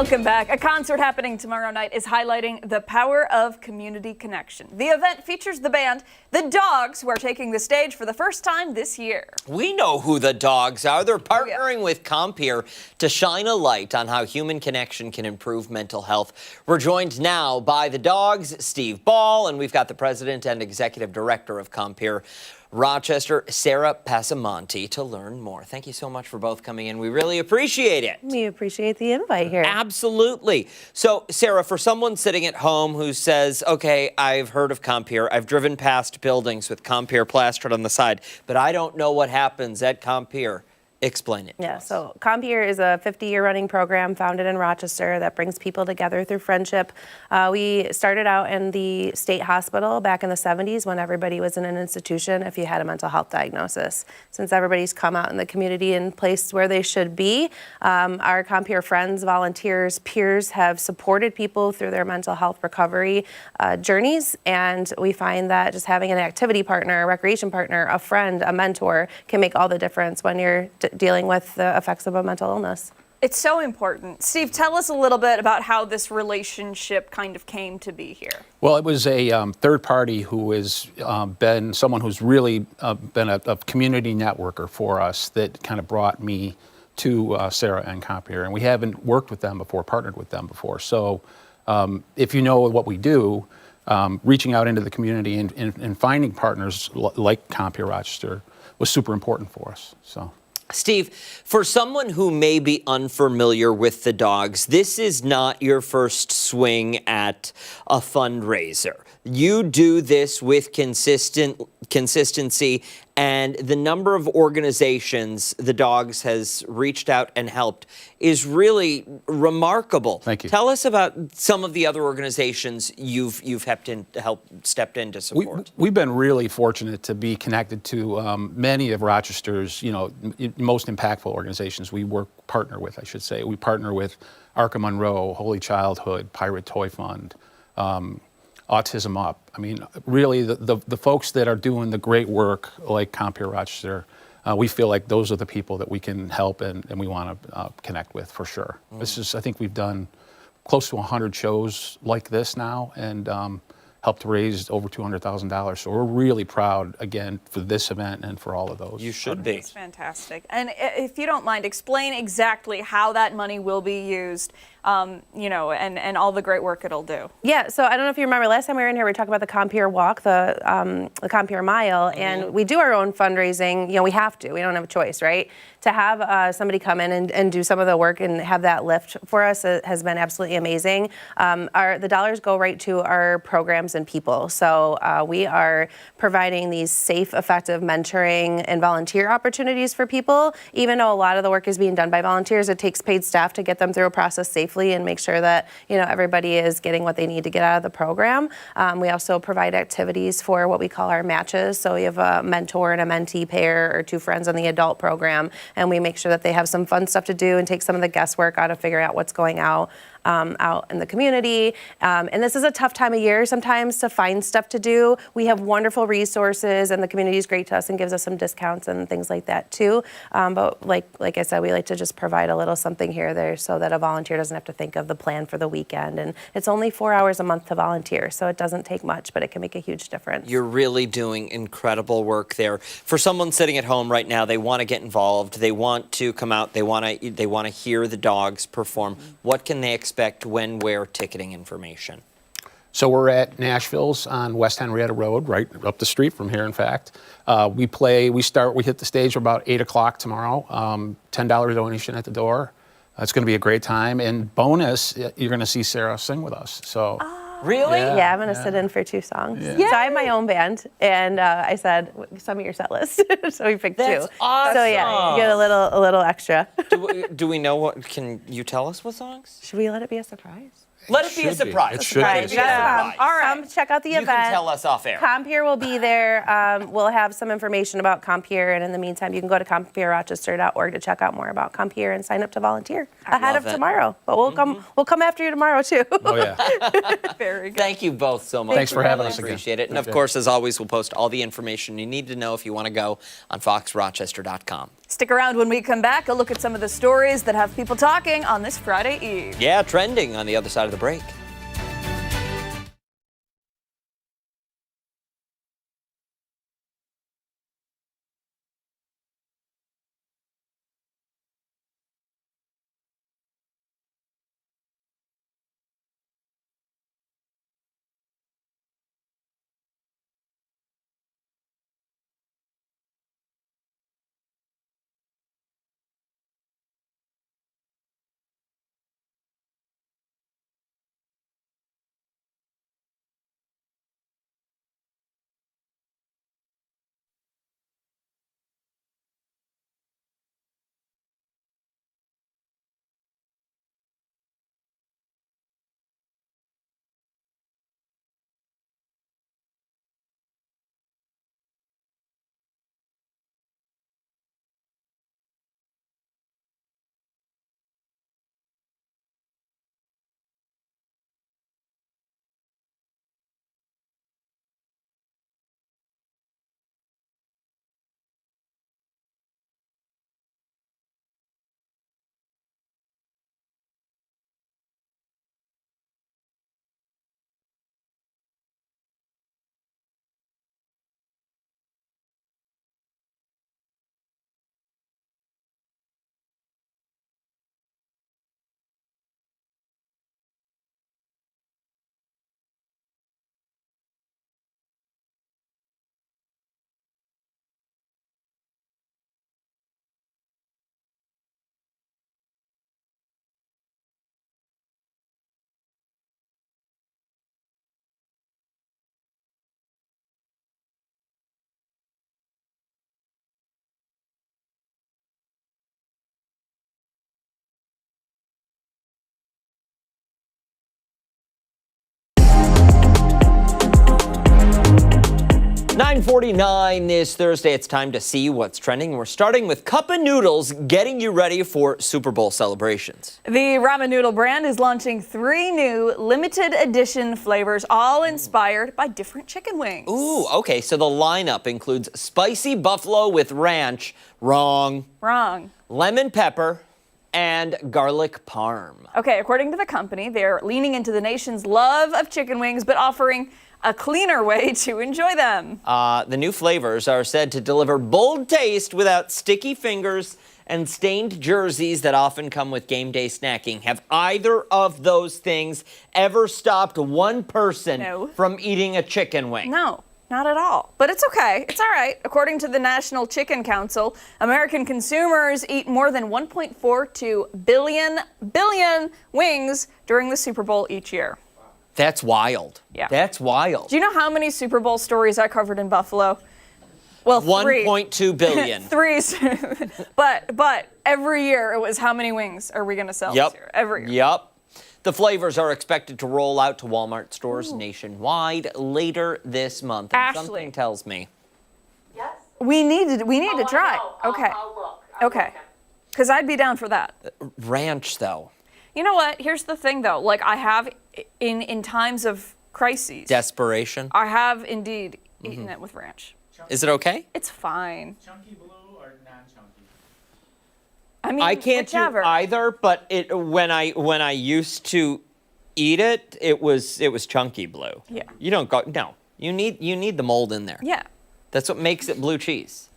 [SPEAKER 3] Welcome back. A concert happening tomorrow night is highlighting the power of community connection. The event features the band The Dogs, who are taking the stage for the first time this year.
[SPEAKER 2] We know who the Dogs are. They're partnering with Compeer to shine a light on how human connection can improve mental health. We're joined now by the Dogs, Steve Ball, and we've got the president and executive director of Compeer, Rochester, Sarah Passamonte, to learn more. Thank you so much for both coming in. We really appreciate it.
[SPEAKER 19] We appreciate the invite here.
[SPEAKER 2] Absolutely. So, Sarah, for someone sitting at home who says, okay, I've heard of Compeer, I've driven past buildings with Compeer plastered on the side, but I don't know what happens at Compeer. Explain it.
[SPEAKER 19] Yeah, so Compeer is a 50-year running program founded in Rochester that brings people together through friendship. We started out in the state hospital back in the 70s when everybody was in an institution if you had a mental health diagnosis. Since everybody's come out in the community and placed where they should be, our Compeer friends, volunteers, peers have supported people through their mental health recovery journeys, and we find that just having an activity partner, a recreation partner, a friend, a mentor can make all the difference when you're dealing with the effects of a mental illness.
[SPEAKER 3] It's so important. Steve, tell us a little bit about how this relationship kind of came to be here.
[SPEAKER 20] Well, it was a third party who has been someone who's really been a community networker for us that kind of brought me to Sarah and Compeer. And we haven't worked with them before, partnered with them before. So if you know what we do, reaching out into the community and finding partners like Compeer Rochester was super important for us. So.
[SPEAKER 2] Steve, for someone who may be unfamiliar with the Dogs, this is not your first swing at a fundraiser. You do this with consistency, and the number of organizations the Dogs has reached out and helped is really remarkable.
[SPEAKER 20] Thank you.
[SPEAKER 2] Tell us about some of the other organizations you've stepped in to support.
[SPEAKER 20] We've been really fortunate to be connected to many of Rochester's, most impactful organizations we partner with, I should say. We partner with Arca Monroe, Holy Childhood, Pirate Toy Fund, Autism Up. I mean, really, the folks that are doing the great work, like Compeer Rochester, we feel like those are the people that we can help and we want to connect with for sure. This is, I think we've done close to 100 shows like this now and helped raise over $200,000. So we're really proud, again, for this event and for all of those.
[SPEAKER 2] You should be.
[SPEAKER 3] It's fantastic. And if you don't mind, explain exactly how that money will be used, and all the great work it'll do.
[SPEAKER 19] Yeah, so I don't know if you remember, last time we were in here, we talked about the Compeer Walk, the Compeer Mile, and we do our own fundraising. We have to. We don't have a choice, right? To have somebody come in and do some of the work and have that lift for us has been absolutely amazing. The dollars go right to our programs and people. So we are providing these safe, effective mentoring and volunteer opportunities for people. Even though a lot of the work is being done by volunteers, it takes paid staff to get them through a process safely and make sure that everybody is getting what they need to get out of the program. We also provide activities for what we call our matches. So we have a mentor and a mentee pair or two friends on the adult program, and we make sure that they have some fun stuff to do and take some of the guesswork out of figuring out what's going out in the community. And this is a tough time of year sometimes to find stuff to do. We have wonderful resources and the community is great to us and gives us some discounts and things like that too. But like I said, we like to just provide a little something here or there so that a volunteer doesn't have to think of the plan for the weekend. And it's only 4 hours a month to volunteer, so it doesn't take much, but it can make a huge difference.
[SPEAKER 2] You're really doing incredible work there. For someone sitting at home right now, they want to get involved, they want to come out, they want to hear the Dogs perform. What can they expect, when, where, ticketing information?
[SPEAKER 20] So we're at Nashville's on West Henrietta Road, right up the street from here, in fact. We hit the stage about 8 o'clock tomorrow, $10 donation at the door. It's going to be a great time. And bonus, you're going to see Sarah sing with us. So.
[SPEAKER 2] Really?
[SPEAKER 19] Yeah, I'm going to sit in for 2 songs.
[SPEAKER 20] Yeah.
[SPEAKER 19] So I have my own band, and I said, send me your set list. So we picked 2.
[SPEAKER 2] That's awesome.
[SPEAKER 19] So yeah, you get a little extra.
[SPEAKER 2] Do we know what? Can you tell us what songs?
[SPEAKER 19] Should we let it be a surprise?
[SPEAKER 2] Let it be a surprise.
[SPEAKER 20] It should be.
[SPEAKER 2] Let it be a surprise.
[SPEAKER 19] All right. Come check out the
[SPEAKER 2] You
[SPEAKER 19] event.
[SPEAKER 2] can tell us off air.
[SPEAKER 19] Compeer will be there. We'll have some information about Compeer, and in the meantime, you can go to compeerrochester.org to check out more about Compeer and sign up to volunteer ahead of tomorrow. But we'll come after you tomorrow too.
[SPEAKER 20] Oh yeah.
[SPEAKER 3] Very good.
[SPEAKER 2] Thank you both so much.
[SPEAKER 20] Thanks for having us again.
[SPEAKER 2] Appreciate it. And of course, as always, we'll post all the information you need to know if you want to go on foxrochester.com.
[SPEAKER 3] Stick around when we come back. A look at some of the stories that have people talking on this Friday Eve.
[SPEAKER 2] Yeah, trending on the other side of the break. .49 this Thursday. It's time to see what's trending. We're starting with Cup of Noodles, getting you ready for Super Bowl celebrations.
[SPEAKER 3] The ramen noodle brand is launching 3 new limited edition flavors, all inspired by different chicken wings.
[SPEAKER 2] Ooh, okay, so the lineup includes spicy buffalo with ranch, wrong, lemon pepper, and garlic parm.
[SPEAKER 3] Okay, according to the company, they're leaning into the nation's love of chicken wings, but offering a cleaner way to enjoy them.
[SPEAKER 2] The new flavors are said to deliver bold taste without sticky fingers and stained jerseys that often come with game day snacking. Have either of those things ever stopped one person from eating a chicken wing?
[SPEAKER 3] No, not at all. But it's okay. It's all right. According to the National Chicken Council, American consumers eat more than 1.42 billion wings during the Super Bowl each year.
[SPEAKER 2] That's wild.
[SPEAKER 3] Yeah.
[SPEAKER 2] That's wild.
[SPEAKER 3] Do you know how many Super Bowl stories I covered in Buffalo? Well,
[SPEAKER 2] 1.2 billion.
[SPEAKER 3] 3. but every year it was how many wings are we going to sell this year? Every year.
[SPEAKER 2] Yep. The flavors are expected to roll out to Walmart stores nationwide later this month. And
[SPEAKER 3] Ashley.
[SPEAKER 2] something tells me.
[SPEAKER 3] Yes. We need to try. Okay. Okay. Because I'd be down for that.
[SPEAKER 2] Ranch, though.
[SPEAKER 3] You know what? Here's the thing, though. Like, I have, in times of crises.
[SPEAKER 2] Desperation.
[SPEAKER 3] I have indeed eaten it with ranch.
[SPEAKER 2] Is it okay?
[SPEAKER 3] It's fine.
[SPEAKER 21] Chunky blue or non-chunky?
[SPEAKER 3] I mean,
[SPEAKER 2] I can't
[SPEAKER 3] whichever.
[SPEAKER 2] do either, but when I used to eat it, it was chunky blue.
[SPEAKER 3] Yeah.
[SPEAKER 2] You don't go no. You need the mold in there.
[SPEAKER 3] Yeah.
[SPEAKER 2] That's what makes it blue cheese.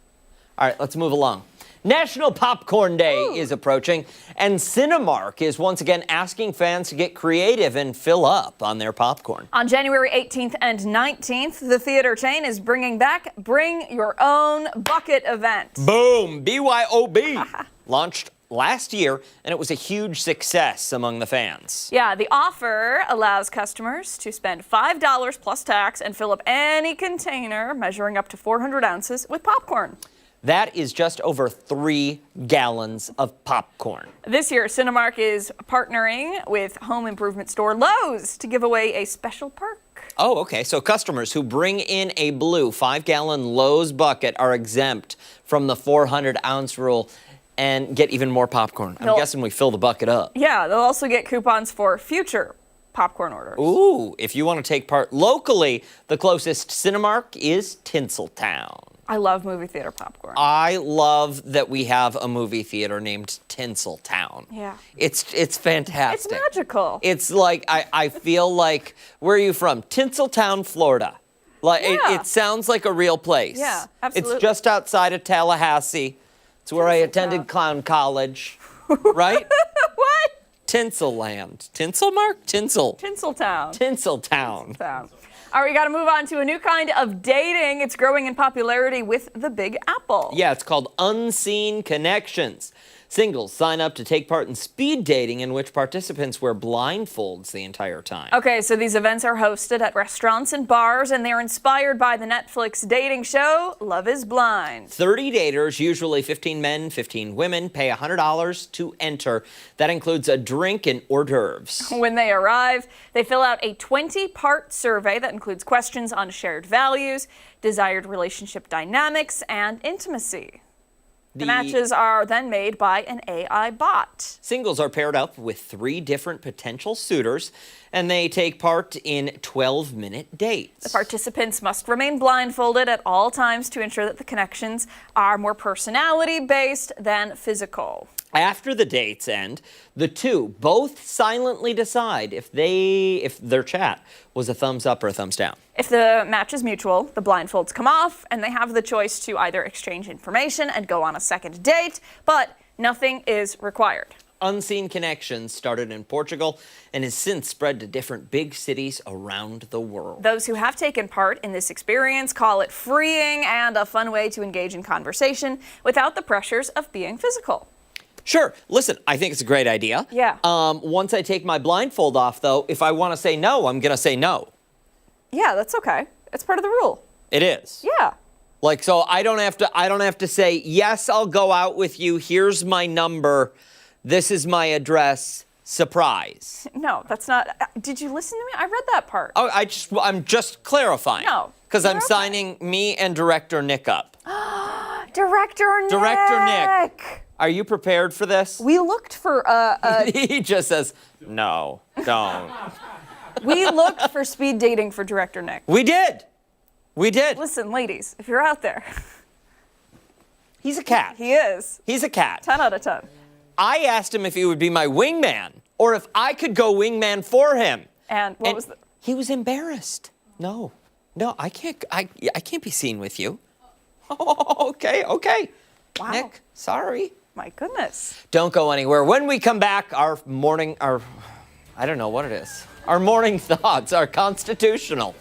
[SPEAKER 2] All right, let's move along. National Popcorn Day is approaching, and Cinemark is once again asking fans to get creative and fill up on their popcorn.
[SPEAKER 3] On January 18th and 19th, the theater chain is bringing back Bring Your Own Bucket event.
[SPEAKER 2] Boom! BYOB! Launched last year, and it was a huge success among the fans.
[SPEAKER 3] Yeah, the offer allows customers to spend $5 plus tax and fill up any container measuring up to 400 ounces with popcorn.
[SPEAKER 2] That is just over 3 gallons of popcorn.
[SPEAKER 3] This year, Cinemark is partnering with home improvement store Lowe's to give away a special perk.
[SPEAKER 2] Oh, okay. So customers who bring in a blue 5-gallon Lowe's bucket are exempt from the 400-ounce rule and get even more popcorn. I'm guessing we fill the bucket up.
[SPEAKER 3] Yeah, they'll also get coupons for future popcorn orders.
[SPEAKER 2] Ooh, if you want to take part locally, the closest Cinemark is Tinseltown.
[SPEAKER 3] I love movie theater popcorn.
[SPEAKER 2] I love that we have a movie theater named Tinseltown.
[SPEAKER 3] Yeah.
[SPEAKER 2] It's fantastic.
[SPEAKER 3] It's magical.
[SPEAKER 2] It's like, I feel like, where are you from? Tinseltown, Florida. Like it sounds like a real place.
[SPEAKER 3] Yeah, absolutely.
[SPEAKER 2] It's just outside of Tallahassee. It's where I attended clown college, right?
[SPEAKER 3] What?
[SPEAKER 2] Tinselland. Tinselmark? Tinsel.
[SPEAKER 3] Tinseltown.
[SPEAKER 2] Tinseltown.
[SPEAKER 3] All right, we got to move on to a new kind of dating. It's growing in popularity with the Big Apple.
[SPEAKER 2] Yeah, it's called Unseen Connections. Singles sign up to take part in speed dating in which participants wear blindfolds the entire time.
[SPEAKER 3] Okay, so these events are hosted at restaurants and bars, and they're inspired by the Netflix dating show Love is Blind.
[SPEAKER 2] 30 daters, usually 15 men, 15 women, pay $100 to enter. That includes a drink and hors d'oeuvres.
[SPEAKER 3] When they arrive, they fill out a 20-part survey that includes questions on shared values, desired relationship dynamics, and intimacy. The matches are then made by an AI bot.
[SPEAKER 2] Singles are paired up with 3 different potential suitors, and they take part in 12-minute dates.
[SPEAKER 3] The participants must remain blindfolded at all times to ensure that the connections are more personality-based than physical.
[SPEAKER 2] After the dates end, the two both silently decide if their chat was a thumbs up or a thumbs down.
[SPEAKER 3] If the match is mutual, the blindfolds come off, and they have the choice to either exchange information and go on a second date, but nothing is required.
[SPEAKER 2] Unseen Connections started in Portugal and has since spread to different big cities around the world.
[SPEAKER 3] Those who have taken part in this experience call it freeing and a fun way to engage in conversation without the pressures of being physical.
[SPEAKER 2] Sure. Listen, I think it's a great idea.
[SPEAKER 3] Yeah.
[SPEAKER 2] Once I take my blindfold off, though, if I want to say no, I'm going to say no.
[SPEAKER 3] Yeah, that's okay. It's part of the rule.
[SPEAKER 2] It is.
[SPEAKER 3] Yeah.
[SPEAKER 2] Like, so I don't have to say, yes, I'll go out with you. Here's my number. This is my address. Surprise.
[SPEAKER 3] No, that's not. Did you listen to me? I read that part.
[SPEAKER 2] Oh, I'm just clarifying.
[SPEAKER 3] No.
[SPEAKER 2] Because I'm signing me and Director Nick up.
[SPEAKER 3] Director Nick.
[SPEAKER 2] Director Nick. Are you prepared for this?
[SPEAKER 3] We looked for
[SPEAKER 2] He just says, no, don't.
[SPEAKER 3] We looked for speed dating for Director Nick.
[SPEAKER 2] We did. We did.
[SPEAKER 3] Listen, ladies, if you're out there.
[SPEAKER 2] He's a cat.
[SPEAKER 3] He is.
[SPEAKER 2] He's a cat.
[SPEAKER 3] 10 out of 10.
[SPEAKER 2] I asked him if he would be my wingman or if I could go wingman for him.
[SPEAKER 3] And what was the...
[SPEAKER 2] He was embarrassed. No, I can't be seen with you. Oh, okay.
[SPEAKER 3] Wow.
[SPEAKER 2] Nick, sorry.
[SPEAKER 3] My goodness.
[SPEAKER 2] Don't go anywhere. When we come back, I don't know what it is. Our morning thoughts are constitutional.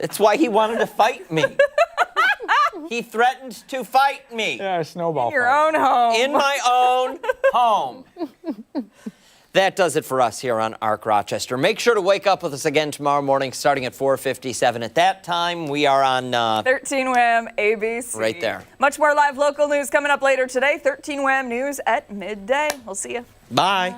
[SPEAKER 2] It's why he wanted to fight me. He threatened to fight me.
[SPEAKER 1] Yeah, a snowball.
[SPEAKER 3] In your own home.
[SPEAKER 2] In my own home. That does it for us here on Arc Rochester. Make sure to wake up with us again tomorrow morning starting at 4:57. At that time, we are on
[SPEAKER 3] 13 Wham ABC.
[SPEAKER 2] right there.
[SPEAKER 3] Much more live local news coming up later today. 13 Wham News at midday. We'll see you.
[SPEAKER 2] Bye.